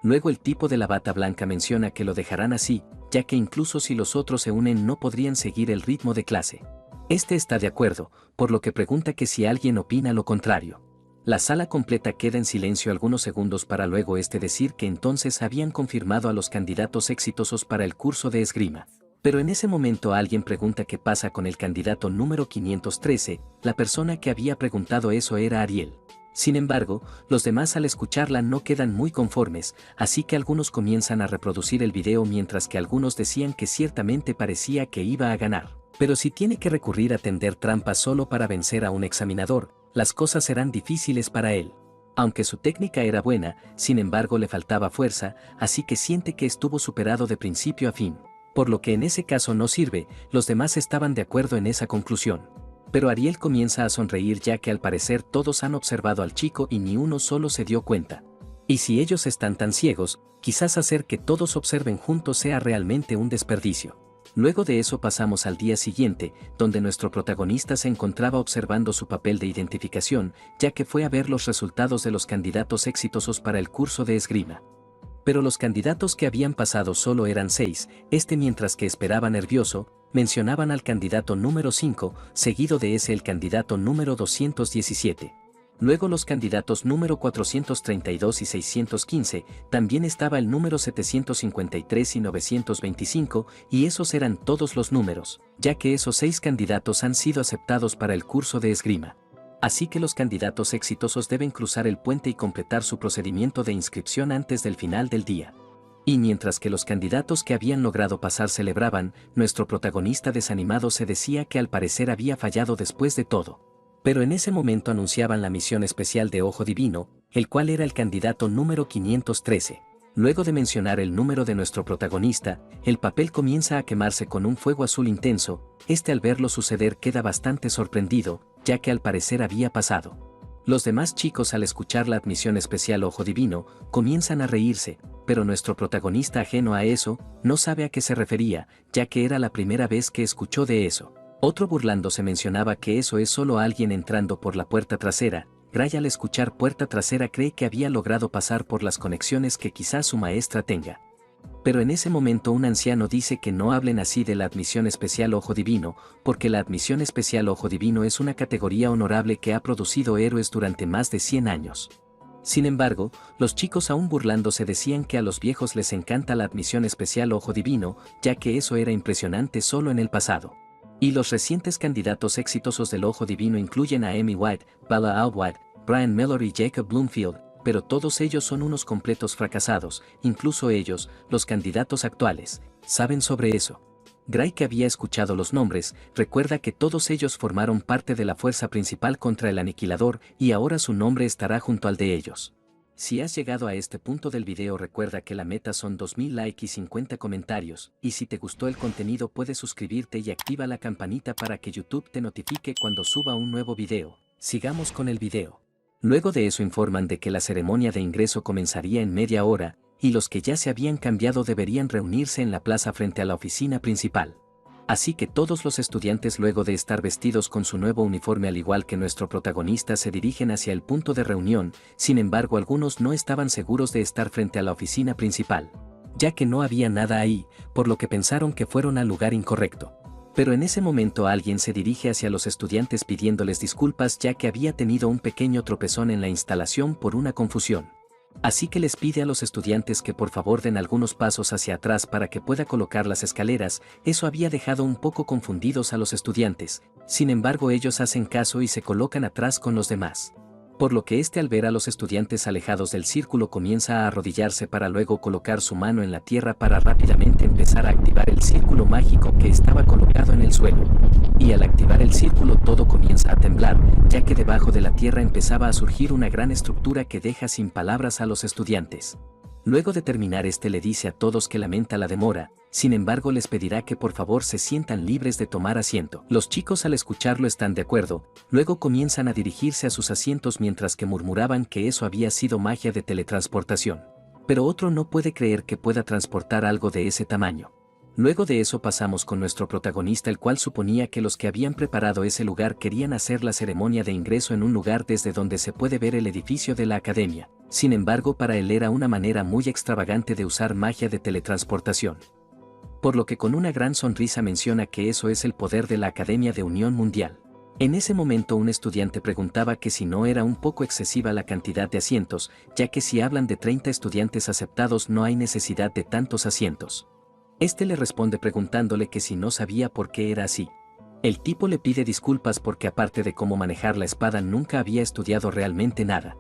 Luego el tipo de la bata blanca menciona que lo dejarán así, ya que incluso si los otros se unen no podrían seguir el ritmo de clase. Este está de acuerdo, por lo que pregunta que si alguien opina lo contrario. La sala completa queda en silencio algunos segundos para luego decir que entonces habían confirmado a los candidatos exitosos para el curso de esgrima. Pero en ese momento alguien pregunta qué pasa con el candidato número 513, la persona que había preguntado eso era Ariel. Sin embargo, los demás al escucharla no quedan muy conformes, así que algunos comienzan a reproducir el video mientras que algunos decían que ciertamente parecía que iba a ganar. Pero si tiene que recurrir a tender trampas solo para vencer a un examinador, las cosas serán difíciles para él. Aunque su técnica era buena, sin embargo le faltaba fuerza, así que siente que estuvo superado de principio a fin. Por lo que en ese caso no sirve, los demás estaban de acuerdo en esa conclusión. Pero Ariel comienza a sonreír ya que al parecer todos han observado al chico y ni uno solo se dio cuenta. Y si ellos están tan ciegos, quizás hacer que todos observen juntos sea realmente un desperdicio. Luego de eso pasamos al día siguiente, donde nuestro protagonista se encontraba observando su papel de identificación, ya que fue a ver los resultados de los candidatos exitosos para el curso de esgrima. Pero los candidatos que habían pasado solo eran 6, mientras que esperaba nervioso, mencionaban al candidato número 5, seguido de ese el candidato número 217. Luego los candidatos número 432 y 615, también estaba el número 753 y 925, y esos eran todos los números, ya que esos 6 candidatos han sido aceptados para el curso de esgrima. Así que los candidatos exitosos deben cruzar el puente y completar su procedimiento de inscripción antes del final del día. Y mientras que los candidatos que habían logrado pasar celebraban, nuestro protagonista desanimado se decía que al parecer había fallado después de todo. Pero en ese momento anunciaban la misión especial de Ojo Divino, el cual era el candidato número 513. Luego de mencionar el número de nuestro protagonista, el papel comienza a quemarse con un fuego azul intenso. Al verlo suceder queda bastante sorprendido, ya que al parecer había pasado. Los demás chicos al escuchar la admisión especial Ojo Divino, comienzan a reírse, pero nuestro protagonista ajeno a eso, no sabe a qué se refería, ya que era la primera vez que escuchó de eso. Otro burlándose mencionaba que eso es solo alguien entrando por la puerta trasera. Gray al escuchar puerta trasera cree que había logrado pasar por las conexiones que quizás su maestra tenga. Pero en ese momento un anciano dice que no hablen así de la admisión especial Ojo Divino, porque la admisión especial Ojo Divino es una categoría honorable que ha producido héroes durante más de 100 años. Sin embargo, los chicos aún burlándose decían que a los viejos les encanta la admisión especial Ojo Divino, ya que eso era impresionante solo en el pasado. Y los recientes candidatos exitosos del Ojo Divino incluyen a Amy White, Bella White, Brian Miller y Jacob Bloomfield, pero todos ellos son unos completos fracasados, incluso ellos, los candidatos actuales, saben sobre eso. Gray, que había escuchado los nombres, recuerda que todos ellos formaron parte de la fuerza principal contra el aniquilador y ahora su nombre estará junto al de ellos. Si has llegado a este punto del video recuerda que la meta son 2000 likes y 50 comentarios, y si te gustó el contenido puedes suscribirte y activa la campanita para que YouTube te notifique cuando suba un nuevo video. Sigamos con el video. Luego de eso informan de que la ceremonia de ingreso comenzaría en media hora, y los que ya se habían cambiado deberían reunirse en la plaza frente a la oficina principal. Así que todos los estudiantes luego de estar vestidos con su nuevo uniforme al igual que nuestro protagonista se dirigen hacia el punto de reunión, sin embargo algunos no estaban seguros de estar frente a la oficina principal, ya que no había nada ahí, por lo que pensaron que fueron al lugar incorrecto. Pero en ese momento alguien se dirige hacia los estudiantes pidiéndoles disculpas ya que había tenido un pequeño tropezón en la instalación por una confusión. Así que les pide a los estudiantes que por favor den algunos pasos hacia atrás para que pueda colocar las escaleras. Eso había dejado un poco confundidos a los estudiantes, sin embargo ellos hacen caso y se colocan atrás con los demás. Por lo que al ver a los estudiantes alejados del círculo comienza a arrodillarse para luego colocar su mano en la tierra para rápidamente empezar a activar el círculo mágico que estaba colocado en el suelo. Y al activar el círculo todo comienza a temblar, ya que debajo de la tierra empezaba a surgir una gran estructura que deja sin palabras a los estudiantes. Luego de terminar le dice a todos que lamenta la demora, sin embargo les pedirá que por favor se sientan libres de tomar asiento. Los chicos al escucharlo están de acuerdo, luego comienzan a dirigirse a sus asientos mientras que murmuraban que eso había sido magia de teletransportación. Pero otro no puede creer que pueda transportar algo de ese tamaño. Luego de eso pasamos con nuestro protagonista, el cual suponía que los que habían preparado ese lugar querían hacer la ceremonia de ingreso en un lugar desde donde se puede ver el edificio de la academia. Sin embargo, para él era una manera muy extravagante de usar magia de teletransportación. Por lo que con una gran sonrisa menciona que eso es el poder de la Academia de Unión Mundial. En ese momento un estudiante preguntaba que si no era un poco excesiva la cantidad de asientos, ya que si hablan de 30 estudiantes aceptados no hay necesidad de tantos asientos. Este le responde preguntándole que si no sabía por qué era así. El tipo le pide disculpas porque aparte de cómo manejar la espada nunca había estudiado realmente nada.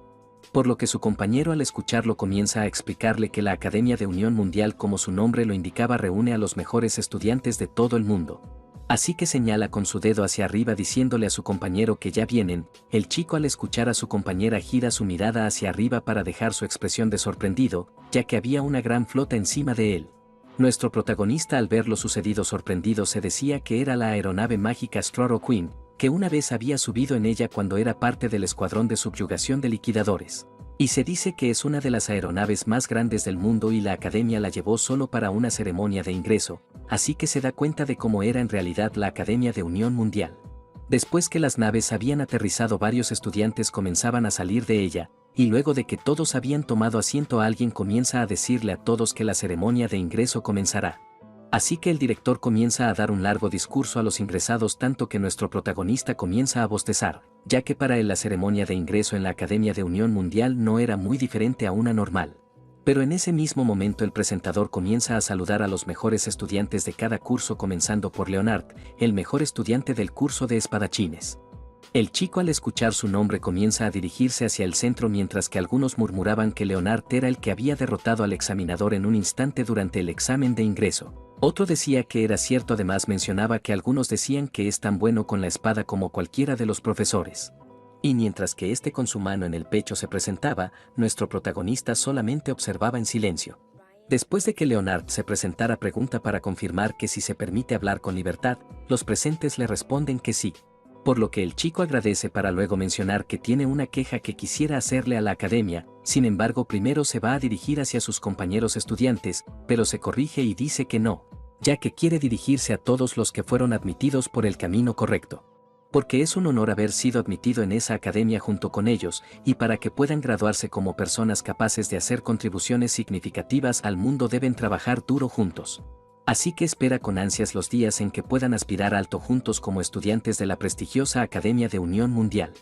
Por lo que su compañero al escucharlo comienza a explicarle que la Academia de Unión Mundial, como su nombre lo indicaba, reúne a los mejores estudiantes de todo el mundo. Así que señala con su dedo hacia arriba diciéndole a su compañero que ya vienen. El chico al escuchar a su compañera gira su mirada hacia arriba para dejar su expresión de sorprendido, ya que había una gran flota encima de él. Nuestro protagonista al ver lo sucedido sorprendido se decía que era la aeronave mágica Stroro Queen, que una vez había subido en ella cuando era parte del escuadrón de subyugación de liquidadores. Y se dice que es una de las aeronaves más grandes del mundo y la academia la llevó solo para una ceremonia de ingreso, así que se da cuenta de cómo era en realidad la Academia de Unión Mundial. Después que las naves habían aterrizado, varios estudiantes comenzaban a salir de ella, y luego de que todos habían tomado asiento alguien comienza a decirle a todos que la ceremonia de ingreso comenzará. Así que el director comienza a dar un largo discurso a los ingresados, tanto que nuestro protagonista comienza a bostezar, ya que para él la ceremonia de ingreso en la Academia de Unión Mundial no era muy diferente a una normal. Pero en ese mismo momento el presentador comienza a saludar a los mejores estudiantes de cada curso, comenzando por Leonard, el mejor estudiante del curso de espadachines. El chico al escuchar su nombre comienza a dirigirse hacia el centro, mientras que algunos murmuraban que Leonard era el que había derrotado al examinador en un instante durante el examen de ingreso. Otro decía que era cierto, además mencionaba que algunos decían que es tan bueno con la espada como cualquiera de los profesores. Y mientras que este con su mano en el pecho se presentaba, nuestro protagonista solamente observaba en silencio. Después de que Leonard se presentara, pregunta para confirmar que si se permite hablar con libertad, los presentes le responden que sí. Por lo que el chico agradece para luego mencionar que tiene una queja que quisiera hacerle a la academia. Sin embargo, primero se va a dirigir hacia sus compañeros estudiantes, pero se corrige y dice que no, ya que quiere dirigirse a todos los que fueron admitidos por el camino correcto. Porque es un honor haber sido admitido en esa academia junto con ellos, y para que puedan graduarse como personas capaces de hacer contribuciones significativas al mundo deben trabajar duro juntos. Así que espera con ansias los días en que puedan aspirar alto juntos como estudiantes de la prestigiosa Academia de Unión Mundial.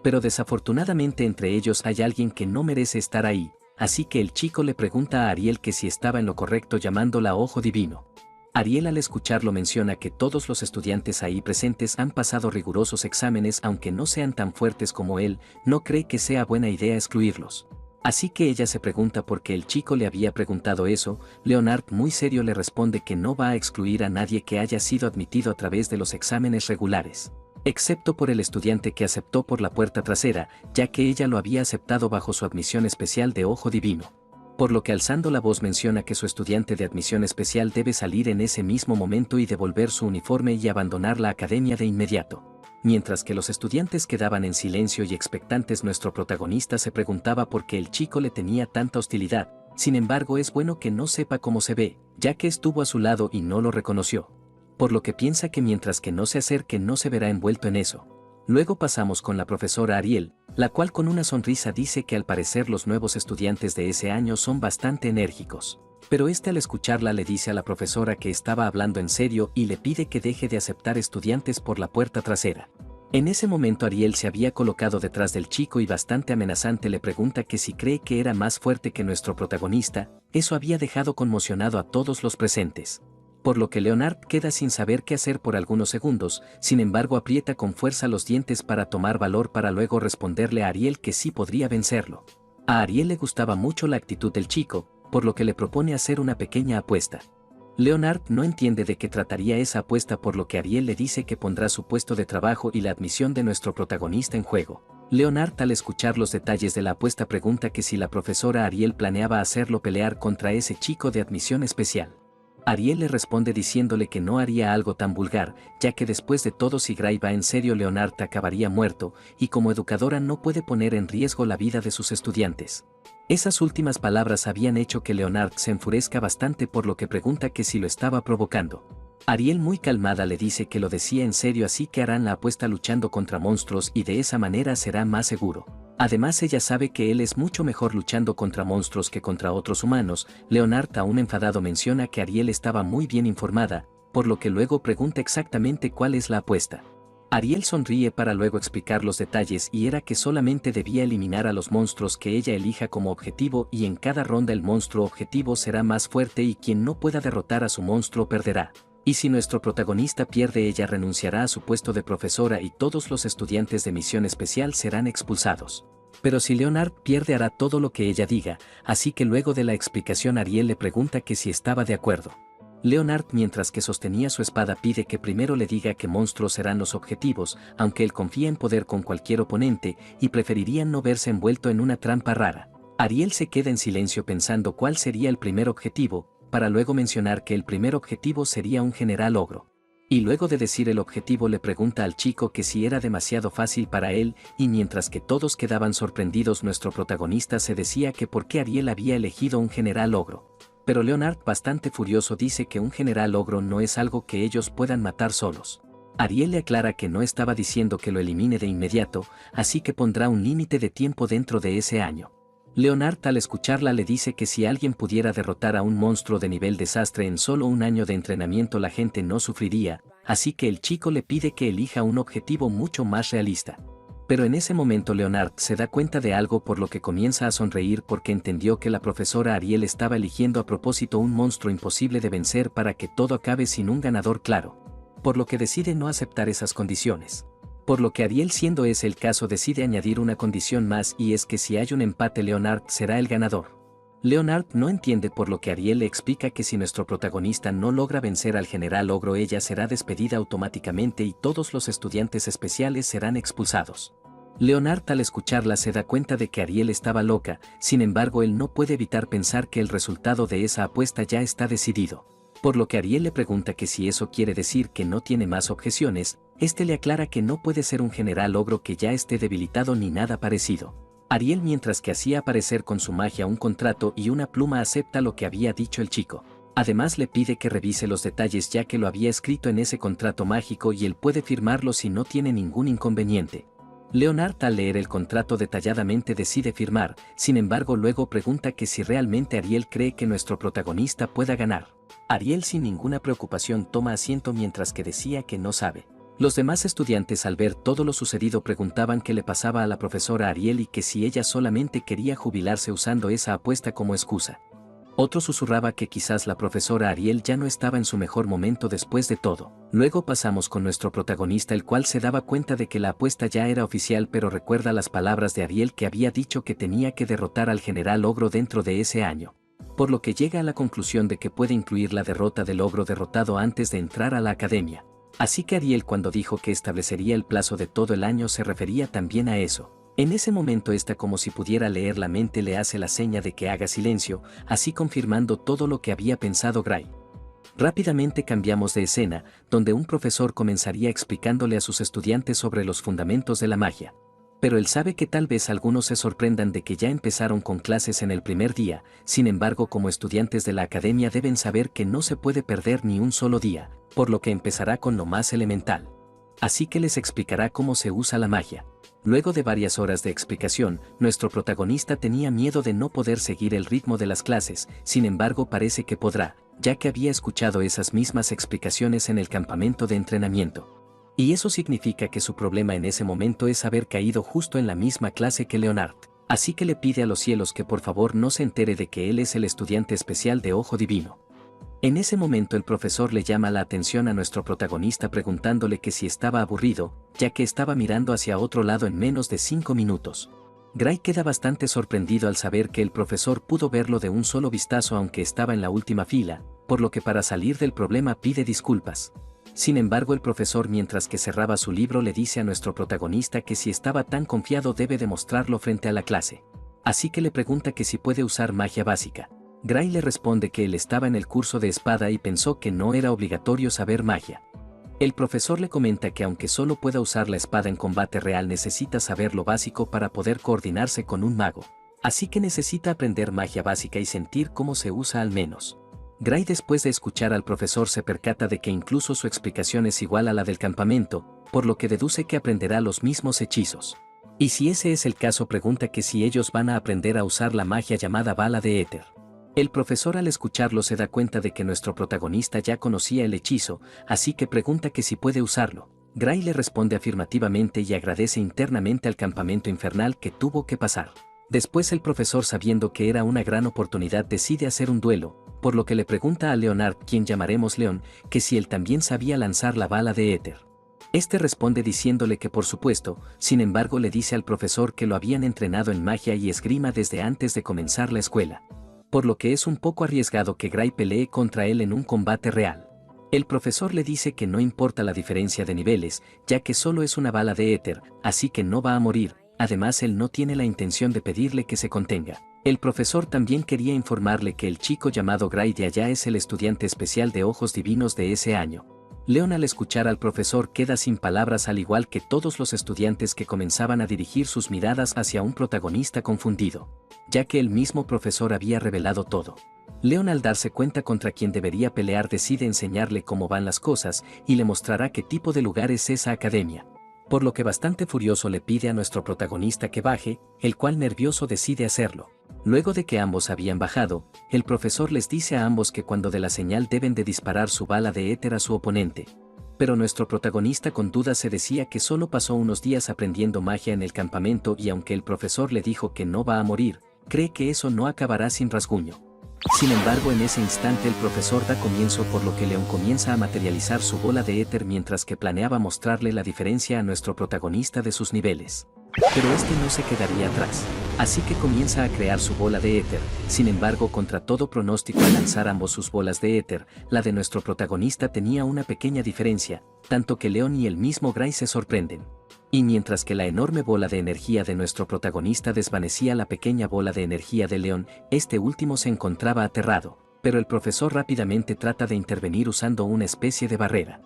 Pero desafortunadamente entre ellos hay alguien que no merece estar ahí, así que el chico le pregunta a Ariel que si estaba en lo correcto llamándola Ojo Divino. Ariel al escucharlo menciona que todos los estudiantes ahí presentes han pasado rigurosos exámenes, aunque no sean tan fuertes como él, no cree que sea buena idea excluirlos. Así que ella se pregunta por qué el chico le había preguntado eso. Leonard muy serio le responde que no va a excluir a nadie que haya sido admitido a través de los exámenes regulares, excepto por el estudiante que aceptó por la puerta trasera, ya que ella lo había aceptado bajo su admisión especial de Ojo Divino. Por lo que alzando la voz menciona que su estudiante de admisión especial debe salir en ese mismo momento y devolver su uniforme y abandonar la academia de inmediato. Mientras que los estudiantes quedaban en silencio y expectantes, nuestro protagonista se preguntaba por qué el chico le tenía tanta hostilidad. Sin embargo, es bueno que no sepa cómo se ve, ya que estuvo a su lado y no lo reconoció. Por lo que piensa que mientras que no se acerque no se verá envuelto en eso. Luego pasamos con la profesora Ariel, la cual con una sonrisa dice que al parecer los nuevos estudiantes de ese año son bastante enérgicos. Pero al escucharla le dice a la profesora que estaba hablando en serio y le pide que deje de aceptar estudiantes por la puerta trasera. En ese momento Ariel se había colocado detrás del chico y bastante amenazante le pregunta que si cree que era más fuerte que nuestro protagonista. Eso había dejado conmocionado a todos los presentes. Por lo que Leonard queda sin saber qué hacer por algunos segundos, sin embargo aprieta con fuerza los dientes para tomar valor para luego responderle a Ariel que sí podría vencerlo. A Ariel le gustaba mucho la actitud del chico, por lo que le propone hacer una pequeña apuesta. Leonard no entiende de qué trataría esa apuesta, por lo que Ariel le dice que pondrá su puesto de trabajo y la admisión de nuestro protagonista en juego. Leonard al escuchar los detalles de la apuesta pregunta que si la profesora Ariel planeaba hacerlo pelear contra ese chico de admisión especial. Ariel le responde diciéndole que no haría algo tan vulgar, ya que después de todo si Gray va en serio Leonard acabaría muerto, y como educadora no puede poner en riesgo la vida de sus estudiantes. Esas últimas palabras habían hecho que Leonard se enfurezca bastante, por lo que pregunta que si lo estaba provocando. Ariel muy calmada le dice que lo decía en serio, así que harán la apuesta luchando contra monstruos y de esa manera será más seguro. Además ella sabe que él es mucho mejor luchando contra monstruos que contra otros humanos. Leonard aún enfadado menciona que Ariel estaba muy bien informada, por lo que luego pregunta exactamente cuál es la apuesta. Ariel sonríe para luego explicar los detalles y era que solamente debía eliminar a los monstruos que ella elija como objetivo y en cada ronda el monstruo objetivo será más fuerte y quien no pueda derrotar a su monstruo perderá. Y si nuestro protagonista pierde ella renunciará a su puesto de profesora y todos los estudiantes de misión especial serán expulsados. Pero si Leonard pierde hará todo lo que ella diga, así que luego de la explicación Ariel le pregunta que si estaba de acuerdo. Leonard mientras que sostenía su espada pide que primero le diga qué monstruos serán los objetivos, aunque él confía en poder con cualquier oponente y preferiría no verse envuelto en una trampa rara. Ariel se queda en silencio pensando cuál sería el primer objetivo, para luego mencionar que el primer objetivo sería un general ogro. Y luego de decir el objetivo le pregunta al chico que si era demasiado fácil para él, y mientras que todos quedaban sorprendidos nuestro protagonista se decía que por qué Ariel había elegido un general ogro. Pero Leonard bastante furioso dice que un general ogro no es algo que ellos puedan matar solos. Ariel le aclara que no estaba diciendo que lo elimine de inmediato, así que pondrá un límite de tiempo dentro de ese año. Leonard al escucharla le dice que si alguien pudiera derrotar a un monstruo de nivel desastre en solo un año de entrenamiento la gente no sufriría, así que el chico le pide que elija un objetivo mucho más realista. Pero en ese momento Leonard se da cuenta de algo por lo que comienza a sonreír porque entendió que la profesora Ariel estaba eligiendo a propósito un monstruo imposible de vencer para que todo acabe sin un ganador claro. Por lo que decide no aceptar esas condiciones. Por lo que Ariel, siendo ese el caso, decide añadir una condición más y es que si hay un empate Leonard será el ganador. Leonard no entiende por lo que Ariel le explica que si nuestro protagonista no logra vencer al general ogro ella será despedida automáticamente y todos los estudiantes especiales serán expulsados. Leonard al escucharla se da cuenta de que Ariel estaba loca, sin embargo él no puede evitar pensar que el resultado de esa apuesta ya está decidido. Por lo que Ariel le pregunta que si eso quiere decir que no tiene más objeciones, este le aclara que no puede ser un general ogro que ya esté debilitado ni nada parecido. Ariel mientras que hacía aparecer con su magia un contrato y una pluma acepta lo que había dicho el chico. Además le pide que revise los detalles ya que lo había escrito en ese contrato mágico y él puede firmarlo si no tiene ningún inconveniente. Leonard al leer el contrato detalladamente decide firmar, sin embargo luego pregunta que si realmente Ariel cree que nuestro protagonista pueda ganar. Ariel sin ninguna preocupación toma asiento mientras que decía que no sabe. Los demás estudiantes al ver todo lo sucedido preguntaban qué le pasaba a la profesora Ariel y que si ella solamente quería jubilarse usando esa apuesta como excusa. Otro susurraba que quizás la profesora Ariel ya no estaba en su mejor momento después de todo. Luego pasamos con nuestro protagonista el cual se daba cuenta de que la apuesta ya era oficial pero recuerda las palabras de Ariel que había dicho que tenía que derrotar al general ogro dentro de ese año. Por lo que llega a la conclusión de que puede incluir la derrota del ogro derrotado antes de entrar a la academia. Así que Ariel cuando dijo que establecería el plazo de todo el año se refería también a eso. En ese momento esta como si pudiera leer la mente le hace la seña de que haga silencio, así confirmando todo lo que había pensado Gray. Rápidamente cambiamos de escena, donde un profesor comenzaría explicándole a sus estudiantes sobre los fundamentos de la magia. Pero él sabe que tal vez algunos se sorprendan de que ya empezaron con clases en el primer día, sin embargo como estudiantes de la academia deben saber que no se puede perder ni un solo día, por lo que empezará con lo más elemental. Así que les explicará cómo se usa la magia. Luego de varias horas de explicación, nuestro protagonista tenía miedo de no poder seguir el ritmo de las clases, sin embargo parece que podrá, ya que había escuchado esas mismas explicaciones en el campamento de entrenamiento. Y eso significa que su problema en ese momento es haber caído justo en la misma clase que Leonard. Así que le pide a los cielos que por favor no se entere de que él es el estudiante especial de Ojo Divino. En ese momento el profesor le llama la atención a nuestro protagonista preguntándole que si estaba aburrido, ya que estaba mirando hacia otro lado en menos de 5 minutos. Gray queda bastante sorprendido al saber que el profesor pudo verlo de un solo vistazo aunque estaba en la última fila, por lo que para salir del problema pide disculpas. Sin embargo el profesor mientras que cerraba su libro le dice a nuestro protagonista que si estaba tan confiado debe demostrarlo frente a la clase. Así que le pregunta que si puede usar magia básica. Gray le responde que él estaba en el curso de espada y pensó que no era obligatorio saber magia. El profesor le comenta que aunque solo pueda usar la espada en combate real necesita saber lo básico para poder coordinarse con un mago. Así que necesita aprender magia básica y sentir cómo se usa al menos. Gray, después de escuchar al profesor, se percata de que incluso su explicación es igual a la del campamento, por lo que deduce que aprenderá los mismos hechizos. Y si ese es el caso, pregunta que si ellos van a aprender a usar la magia llamada bala de éter. El profesor, al escucharlo, se da cuenta de que nuestro protagonista ya conocía el hechizo, así que pregunta que si puede usarlo. Gray le responde afirmativamente y agradece internamente al campamento infernal que tuvo que pasar. Después el profesor, sabiendo que era una gran oportunidad, decide hacer un duelo, por lo que le pregunta a Leonard, quien llamaremos León, que si él también sabía lanzar la bala de éter. Este responde diciéndole que por supuesto, sin embargo le dice al profesor que lo habían entrenado en magia y esgrima desde antes de comenzar la escuela. Por lo que es un poco arriesgado que Gray pelee contra él en un combate real. El profesor le dice que no importa la diferencia de niveles, ya que solo es una bala de éter, así que no va a morir. Además, él no tiene la intención de pedirle que se contenga. El profesor también quería informarle que el chico llamado Gray de allá es el estudiante especial de ojos divinos de ese año. León, al escuchar al profesor, queda sin palabras, al igual que todos los estudiantes que comenzaban a dirigir sus miradas hacia un protagonista confundido, ya que el mismo profesor había revelado todo. León, al darse cuenta contra quien debería pelear, decide enseñarle cómo van las cosas y le mostrará qué tipo de lugar es esa academia. Por lo que, bastante furioso, le pide a nuestro protagonista que baje, el cual, nervioso, decide hacerlo. Luego de que ambos habían bajado, el profesor les dice a ambos que cuando dé la señal deben de disparar su bala de éter a su oponente. Pero nuestro protagonista con dudas se decía que solo pasó unos días aprendiendo magia en el campamento y aunque el profesor le dijo que no va a morir, cree que eso no acabará sin rasguño. Sin embargo, en ese instante el profesor da comienzo, por lo que León comienza a materializar su bola de éter mientras que planeaba mostrarle la diferencia a nuestro protagonista de sus niveles. Pero este no se quedaría atrás, así que comienza a crear su bola de éter. Sin embargo, contra todo pronóstico, al lanzar ambos sus bolas de éter, la de nuestro protagonista tenía una pequeña diferencia, tanto que León y el mismo Gray se sorprenden. Y mientras que la enorme bola de energía de nuestro protagonista desvanecía la pequeña bola de energía de León, este último se encontraba aterrado, pero el profesor rápidamente trata de intervenir usando una especie de barrera.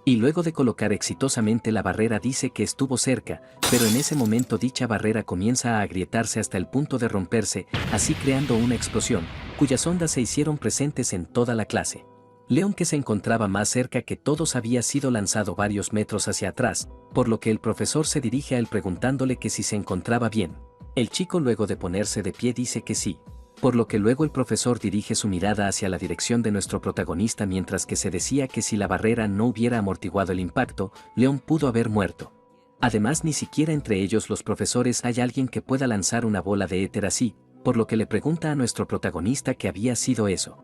Y luego de colocar exitosamente la barrera dice que estuvo cerca, pero en ese momento dicha barrera comienza a agrietarse hasta el punto de romperse, así creando una explosión, cuyas ondas se hicieron presentes en toda la clase. León, que se encontraba más cerca que todos, había sido lanzado varios metros hacia atrás, por lo que el profesor se dirige a él preguntándole que si se encontraba bien. El chico, luego de ponerse de pie, dice que sí. Por lo que luego el profesor dirige su mirada hacia la dirección de nuestro protagonista mientras que se decía que si la barrera no hubiera amortiguado el impacto, León pudo haber muerto. Además, ni siquiera entre ellos los profesores hay alguien que pueda lanzar una bola de éter así, por lo que le pregunta a nuestro protagonista qué había sido eso.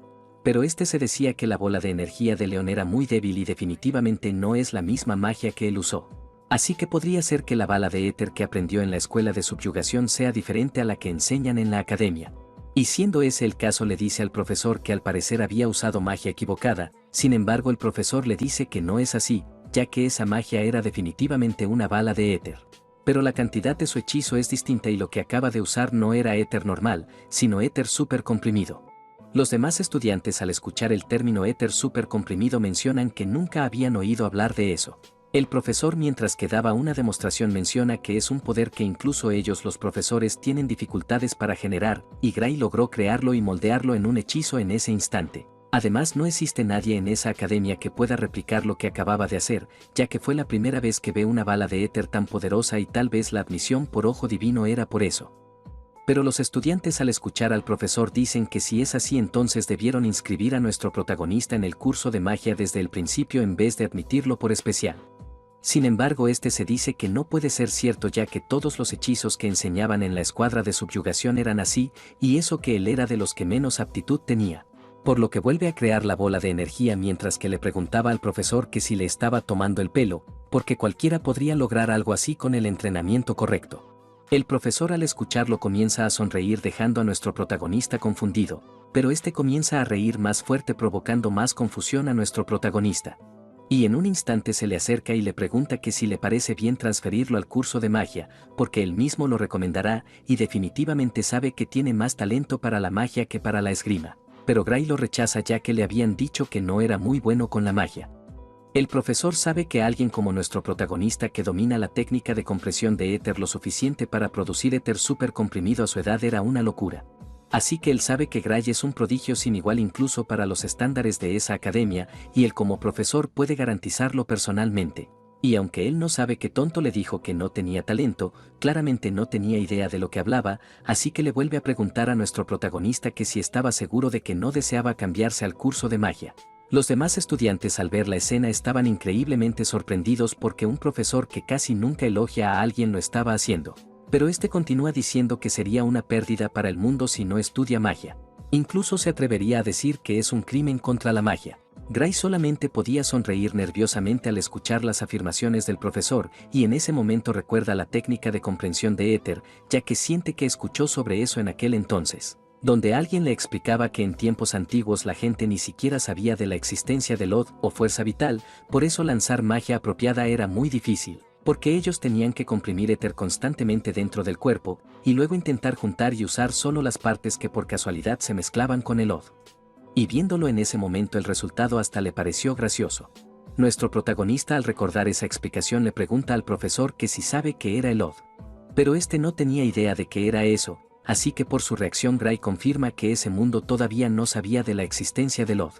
Pero este se decía que la bola de energía de León era muy débil y definitivamente no es la misma magia que él usó. Así que podría ser que la bala de éter que aprendió en la escuela de subyugación sea diferente a la que enseñan en la academia. Y siendo ese el caso, le dice al profesor que al parecer había usado magia equivocada. Sin embargo, el profesor le dice que no es así, ya que esa magia era definitivamente una bala de éter. Pero la cantidad de su hechizo es distinta y lo que acaba de usar no era éter normal, sino éter súper comprimido. Los demás estudiantes, al escuchar el término éter súper comprimido, mencionan que nunca habían oído hablar de eso. El profesor, mientras que daba una demostración, menciona que es un poder que incluso ellos, los profesores, tienen dificultades para generar, y Gray logró crearlo y moldearlo en un hechizo en ese instante. Además, no existe nadie en esa academia que pueda replicar lo que acababa de hacer, ya que fue la primera vez que ve una bala de éter tan poderosa y tal vez la admisión por ojo divino era por eso. Pero los estudiantes, al escuchar al profesor, dicen que si es así, entonces debieron inscribir a nuestro protagonista en el curso de magia desde el principio en vez de admitirlo por especial. Sin embargo, este se dice que no puede ser cierto, ya que todos los hechizos que enseñaban en la escuadra de subyugación eran así, y eso que él era de los que menos aptitud tenía. Por lo que vuelve a crear la bola de energía mientras que le preguntaba al profesor que si le estaba tomando el pelo, porque cualquiera podría lograr algo así con el entrenamiento correcto. El profesor, al escucharlo, comienza a sonreír dejando a nuestro protagonista confundido, pero este comienza a reír más fuerte provocando más confusión a nuestro protagonista. Y en un instante se le acerca y le pregunta que si le parece bien transferirlo al curso de magia, porque él mismo lo recomendará y definitivamente sabe que tiene más talento para la magia que para la esgrima. pero Gray lo rechaza ya que le habían dicho que no era muy bueno con la magia. El profesor sabe que alguien como nuestro protagonista que domina la técnica de compresión de éter lo suficiente para producir éter súper comprimido a su edad era una locura. Así que él sabe que Gray es un prodigio sin igual incluso para los estándares de esa academia, y él como profesor puede garantizarlo personalmente. Y aunque él no sabe que Tonto le dijo que no tenía talento, claramente no tenía idea de lo que hablaba, así que le vuelve a preguntar a nuestro protagonista que si estaba seguro de que no deseaba cambiarse al curso de magia. Los demás estudiantes al ver la escena estaban increíblemente sorprendidos porque un profesor que casi nunca elogia a alguien lo estaba haciendo. Pero este continúa diciendo que sería una pérdida para el mundo si no estudia magia. Incluso se atrevería a decir que es un crimen contra la magia. Gray solamente podía sonreír nerviosamente al escuchar las afirmaciones del profesor, y en ese momento recuerda la técnica de comprensión de éter, ya que siente que escuchó sobre eso en aquel entonces, donde alguien le explicaba que en tiempos antiguos la gente ni siquiera sabía de la existencia del Od o fuerza vital, por eso lanzar magia apropiada era muy difícil, porque ellos tenían que comprimir éter constantemente dentro del cuerpo, y luego intentar juntar y usar solo las partes que por casualidad se mezclaban con el Od. Y viéndolo en ese momento el resultado hasta le pareció gracioso. Nuestro protagonista al recordar esa explicación le pregunta al profesor que si sabe qué era el Od. Pero este no tenía idea de qué era eso, así que por su reacción Gray confirma que ese mundo todavía no sabía de la existencia del Od.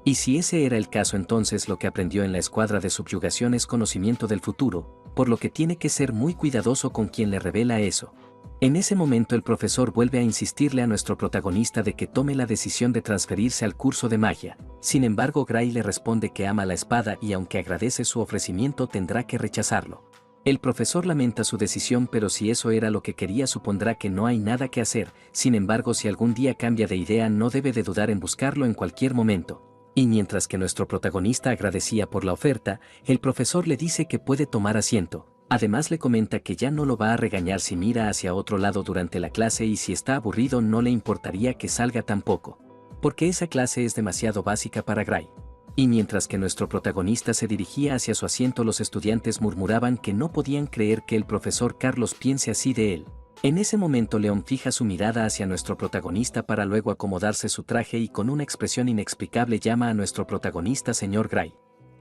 Y si ese era el caso entonces lo que aprendió en la escuadra de subyugación es conocimiento del futuro, por lo que tiene que ser muy cuidadoso con quien le revela eso. En ese momento el profesor vuelve a insistirle a nuestro protagonista de que tome la decisión de transferirse al curso de magia. Sin embargo, Gray le responde que ama la espada y aunque agradece su ofrecimiento tendrá que rechazarlo. El profesor lamenta su decisión, pero si eso era lo que quería supondrá que no hay nada que hacer. Sin embargo, si algún día cambia de idea no debe de dudar en buscarlo en cualquier momento. Y mientras que nuestro protagonista agradecía por la oferta, el profesor le dice que puede tomar asiento. Además le comenta que ya no lo va a regañar si mira hacia otro lado durante la clase y si está aburrido no le importaría que salga tampoco. Porque esa clase es demasiado básica para Gray. Y mientras que nuestro protagonista se dirigía hacia su asiento los estudiantes murmuraban que no podían creer que el profesor Carlos piense así de él. En ese momento León fija su mirada hacia nuestro protagonista para luego acomodarse su traje y con una expresión inexplicable llama a nuestro protagonista señor Gray.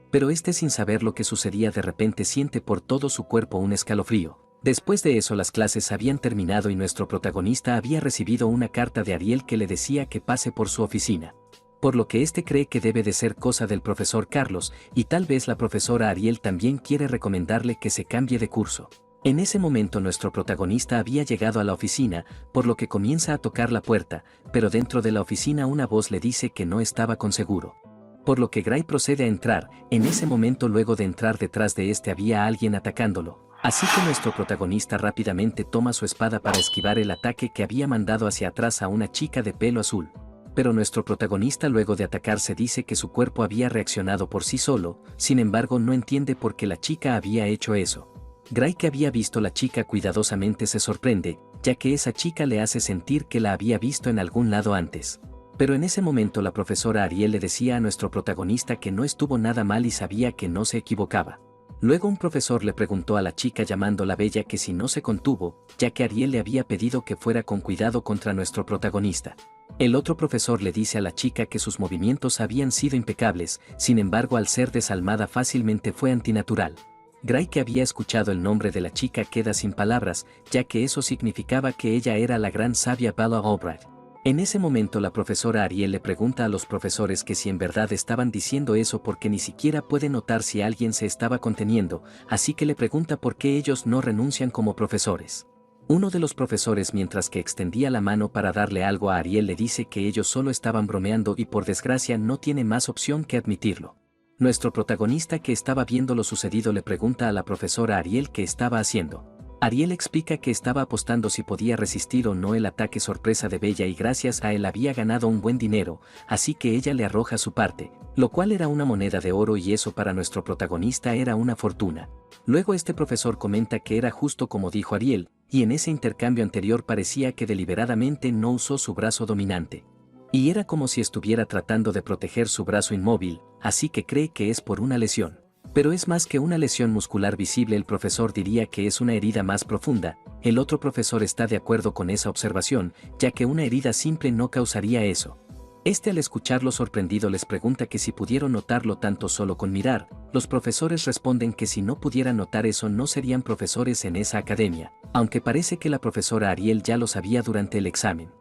Pero este sin saber lo que sucedía de repente siente por todo su cuerpo un escalofrío. Después de eso las clases habían terminado y nuestro protagonista había recibido una carta de Ariel que le decía que pase por su oficina. Por lo que este cree que debe de ser cosa del profesor Carlos, y tal vez la profesora Ariel también quiere recomendarle que se cambie de curso. En ese momento nuestro protagonista había llegado a la oficina, por lo que comienza a tocar la puerta, pero dentro de la oficina una voz le dice que no estaba con seguro. Por lo que Gray procede a entrar, en ese momento luego de entrar detrás de este había alguien atacándolo. Así que nuestro protagonista rápidamente toma su espada para esquivar el ataque que había mandado hacia atrás a una chica de pelo azul. Pero nuestro protagonista luego de atacarse dice que su cuerpo había reaccionado por sí solo, sin embargo no entiende por qué la chica había hecho eso. Gray que había visto la chica cuidadosamente se sorprende, ya que esa chica le hace sentir que la había visto en algún lado antes. Pero en ese momento la profesora Ariel le decía a nuestro protagonista que no estuvo nada mal y sabía que no se equivocaba. Luego un profesor le preguntó a la chica llamándola Bella que si no se contuvo, ya que Ariel le había pedido que fuera con cuidado contra nuestro protagonista. El otro profesor le dice a la chica que sus movimientos habían sido impecables, sin embargo al ser desalmada fácilmente fue antinatural. Gray que había escuchado el nombre de la chica queda sin palabras, ya que eso significaba que ella era la gran sabia Bella Albright. En ese momento la profesora Ariel le pregunta a los profesores que si en verdad estaban diciendo eso porque ni siquiera puede notar si alguien se estaba conteniendo, así que le pregunta por qué ellos no renuncian como profesores. Uno de los profesores mientras que extendía la mano para darle algo a Ariel le dice que ellos solo estaban bromeando y por desgracia no tiene más opción que admitirlo. Nuestro protagonista que estaba viendo lo sucedido le pregunta a la profesora Ariel qué estaba haciendo. Ariel explica que estaba apostando si podía resistir o no el ataque sorpresa de Bella y gracias a él había ganado un buen dinero, así que ella le arroja su parte, lo cual era una moneda de oro y eso para nuestro protagonista era una fortuna. Luego este profesor comenta que era justo como dijo Ariel, y en ese intercambio anterior parecía que deliberadamente no usó su brazo dominante. Y era como si estuviera tratando de proteger su brazo inmóvil, así que cree que es por una lesión. Pero es más que una lesión muscular visible, el profesor diría que es una herida más profunda. El otro profesor está de acuerdo con esa observación, ya que una herida simple no causaría eso. Este al escucharlo sorprendido les pregunta que si pudieron notarlo tanto solo con mirar. Los profesores responden que si no pudieran notar eso no serían profesores en esa academia, aunque parece que la profesora Ariel ya lo sabía durante el examen.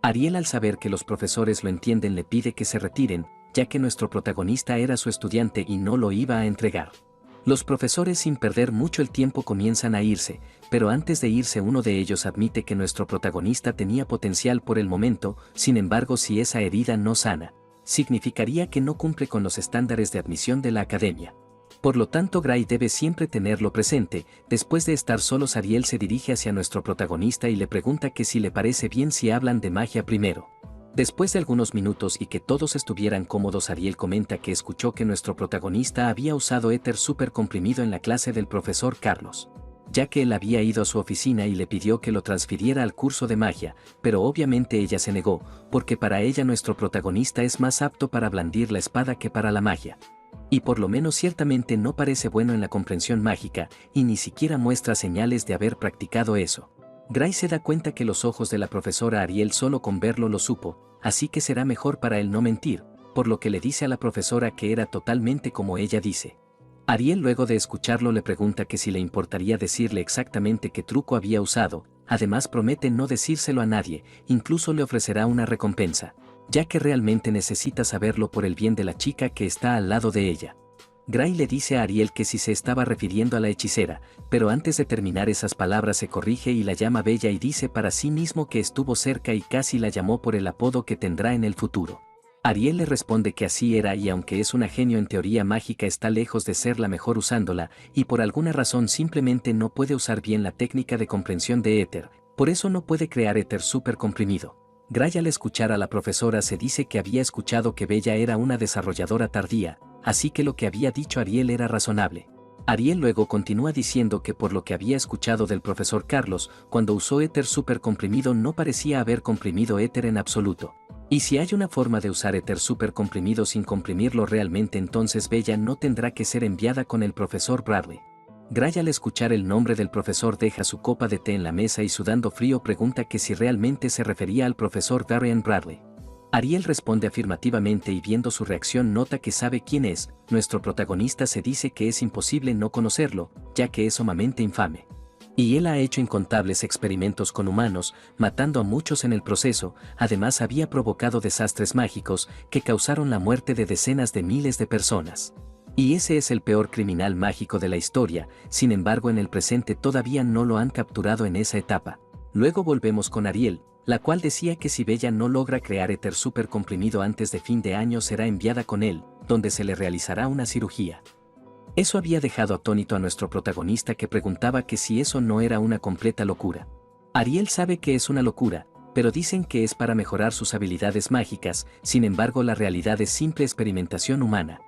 Ariel, al saber que los profesores lo entienden, le pide que se retiren, ya que nuestro protagonista era su estudiante y no lo iba a entregar. Los profesores, sin perder mucho el tiempo, comienzan a irse, pero antes de irse uno de ellos admite que nuestro protagonista tenía potencial por el momento. Sin embargo, si esa herida no sana, significaría que no cumple con los estándares de admisión de la academia. Por lo tanto, Gray debe siempre tenerlo presente. Después de estar solos, Ariel se dirige hacia nuestro protagonista y le pregunta que si le parece bien si hablan de magia primero. Después de algunos minutos y que todos estuvieran cómodos, Ariel comenta que escuchó que nuestro protagonista había usado éter súper comprimido en la clase del profesor Carlos, ya que él había ido a su oficina y le pidió que lo transfiriera al curso de magia, pero obviamente ella se negó, porque para ella nuestro protagonista es más apto para blandir la espada que para la magia. Y por lo menos ciertamente no parece bueno en la comprensión mágica, y ni siquiera muestra señales de haber practicado eso. Gray se da cuenta que los ojos de la profesora Ariel solo con verlo lo supo, así que será mejor para él no mentir, por lo que le dice a la profesora que era totalmente como ella dice. Ariel, luego de escucharlo, le pregunta que si le importaría decirle exactamente qué truco había usado. Además promete no decírselo a nadie, incluso le ofrecerá una recompensa, ya que realmente necesita saberlo por el bien de la chica que está al lado de ella. Gray le dice a Ariel que si se estaba refiriendo a la hechicera, pero antes de terminar esas palabras se corrige y la llama Bella, y dice para sí mismo que estuvo cerca y casi la llamó por el apodo que tendrá en el futuro. Ariel le responde que así era, y aunque es una genio en teoría mágica, está lejos de ser la mejor usándola, y por alguna razón simplemente no puede usar bien la técnica de comprensión de éter, por eso no puede crear éter súper comprimido. Gray, al escuchar a la profesora, se dice que había escuchado que Bella era una desarrolladora tardía, así que lo que había dicho Ariel era razonable. Ariel luego continúa diciendo que por lo que había escuchado del profesor Carlos, cuando usó éter súper comprimido no parecía haber comprimido éter en absoluto. Y si hay una forma de usar éter súper comprimido sin comprimirlo realmente, entonces Bella no tendrá que ser enviada con el profesor Bradley. Gray, al escuchar el nombre del profesor, deja su copa de té en la mesa y sudando frío pregunta que si realmente se refería al profesor Darian Bradley. Ariel responde afirmativamente y viendo su reacción nota que sabe quién es. Nuestro protagonista se dice que es imposible no conocerlo, ya que es sumamente infame. Y él ha hecho incontables experimentos con humanos, matando a muchos en el proceso. Además había provocado desastres mágicos que causaron la muerte de decenas de miles de personas. Y ese es el peor criminal mágico de la historia. Sin embargo, en el presente todavía no lo han capturado en esa etapa. Luego volvemos con Ariel, la cual decía que si Bella no logra crear éter súper comprimido antes de fin de año será enviada con él, donde se le realizará una cirugía. Eso había dejado atónito a nuestro protagonista, que preguntaba que si eso no era una completa locura. Ariel sabe que es una locura, pero dicen que es para mejorar sus habilidades mágicas. Sin embargo, la realidad es simple experimentación humana.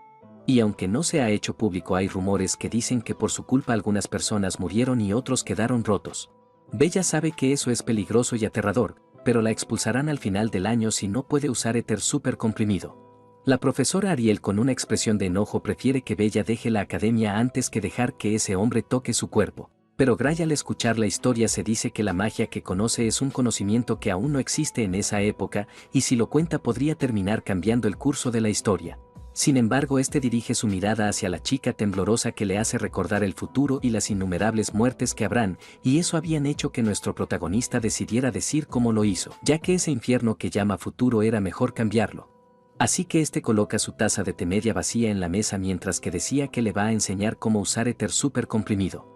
Y aunque no se ha hecho público, hay rumores que dicen que por su culpa algunas personas murieron y otros quedaron rotos. Bella sabe que eso es peligroso y aterrador, pero la expulsarán al final del año si no puede usar éter súper comprimido. La profesora Ariel, con una expresión de enojo, prefiere que Bella deje la academia antes que dejar que ese hombre toque su cuerpo. Pero Gray, al escuchar la historia, se dice que la magia que conoce es un conocimiento que aún no existe en esa época, y si lo cuenta podría terminar cambiando el curso de la historia. Sin embargo, este dirige su mirada hacia la chica temblorosa, que le hace recordar el futuro y las innumerables muertes que habrán, y eso habían hecho que nuestro protagonista decidiera decir cómo lo hizo, ya que ese infierno que llama futuro era mejor cambiarlo. Así que este coloca su taza de té media vacía en la mesa mientras que decía que le va a enseñar cómo usar éter súper comprimido.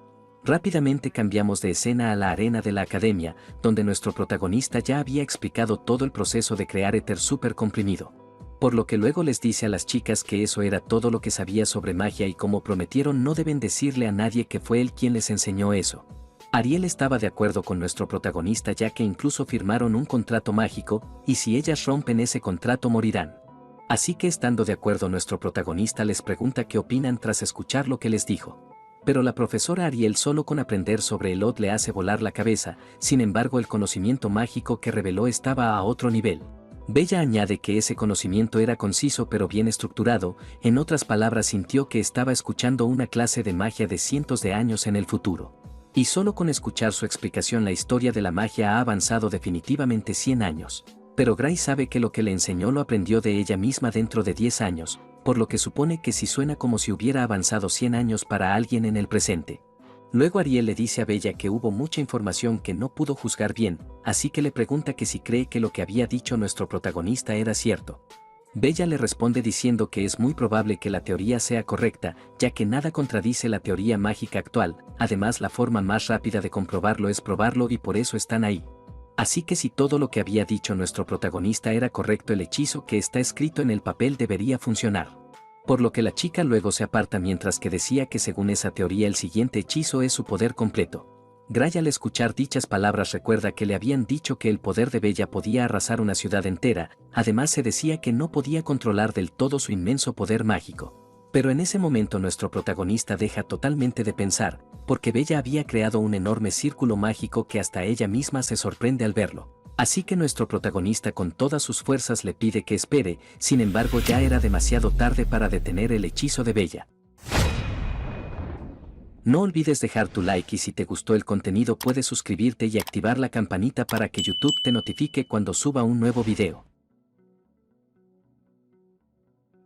Rápidamente cambiamos de escena a la arena de la academia, donde nuestro protagonista ya había explicado todo el proceso de crear éter súper comprimido. Por lo que luego les dice a las chicas que eso era todo lo que sabía sobre magia, y como prometieron no deben decirle a nadie que fue él quien les enseñó eso. Ariel estaba de acuerdo con nuestro protagonista, ya que incluso firmaron un contrato mágico, y si ellas rompen ese contrato morirán. Así que, estando de acuerdo, nuestro protagonista les pregunta qué opinan tras escuchar lo que les dijo. Pero la profesora Ariel solo con aprender sobre el OD le hace volar la cabeza. Sin embargo, el conocimiento mágico que reveló estaba a otro nivel. Bella añade que ese conocimiento era conciso pero bien estructurado. En otras palabras, sintió que estaba escuchando una clase de magia de cientos de años en el futuro. Y solo con escuchar su explicación, la historia de la magia ha avanzado definitivamente 100 años. Pero Gray sabe que lo que le enseñó lo aprendió de ella misma dentro de 10 años, por lo que supone que sí suena como si hubiera avanzado 100 años para alguien en el presente. Luego Ariel le dice a Bella que hubo mucha información que no pudo juzgar bien, así que le pregunta que si cree que lo que había dicho nuestro protagonista era cierto. Bella le responde diciendo que es muy probable que la teoría sea correcta, ya que nada contradice la teoría mágica actual, además la forma más rápida de comprobarlo es probarlo y por eso están ahí. Así que si todo lo que había dicho nuestro protagonista era correcto, el hechizo que está escrito en el papel debería funcionar. Por lo que la chica luego se aparta mientras que decía que según esa teoría el siguiente hechizo es su poder completo. Gray al escuchar dichas palabras recuerda que le habían dicho que el poder de Bella podía arrasar una ciudad entera, además se decía que no podía controlar del todo su inmenso poder mágico. Pero en ese momento nuestro protagonista deja totalmente de pensar, porque Bella había creado un enorme círculo mágico que hasta ella misma se sorprende al verlo. Así que nuestro protagonista con todas sus fuerzas le pide que espere, sin embargo ya era demasiado tarde para detener el hechizo de Bella. No olvides dejar tu like y si te gustó el contenido puedes suscribirte y activar la campanita para que YouTube te notifique cuando suba un nuevo video.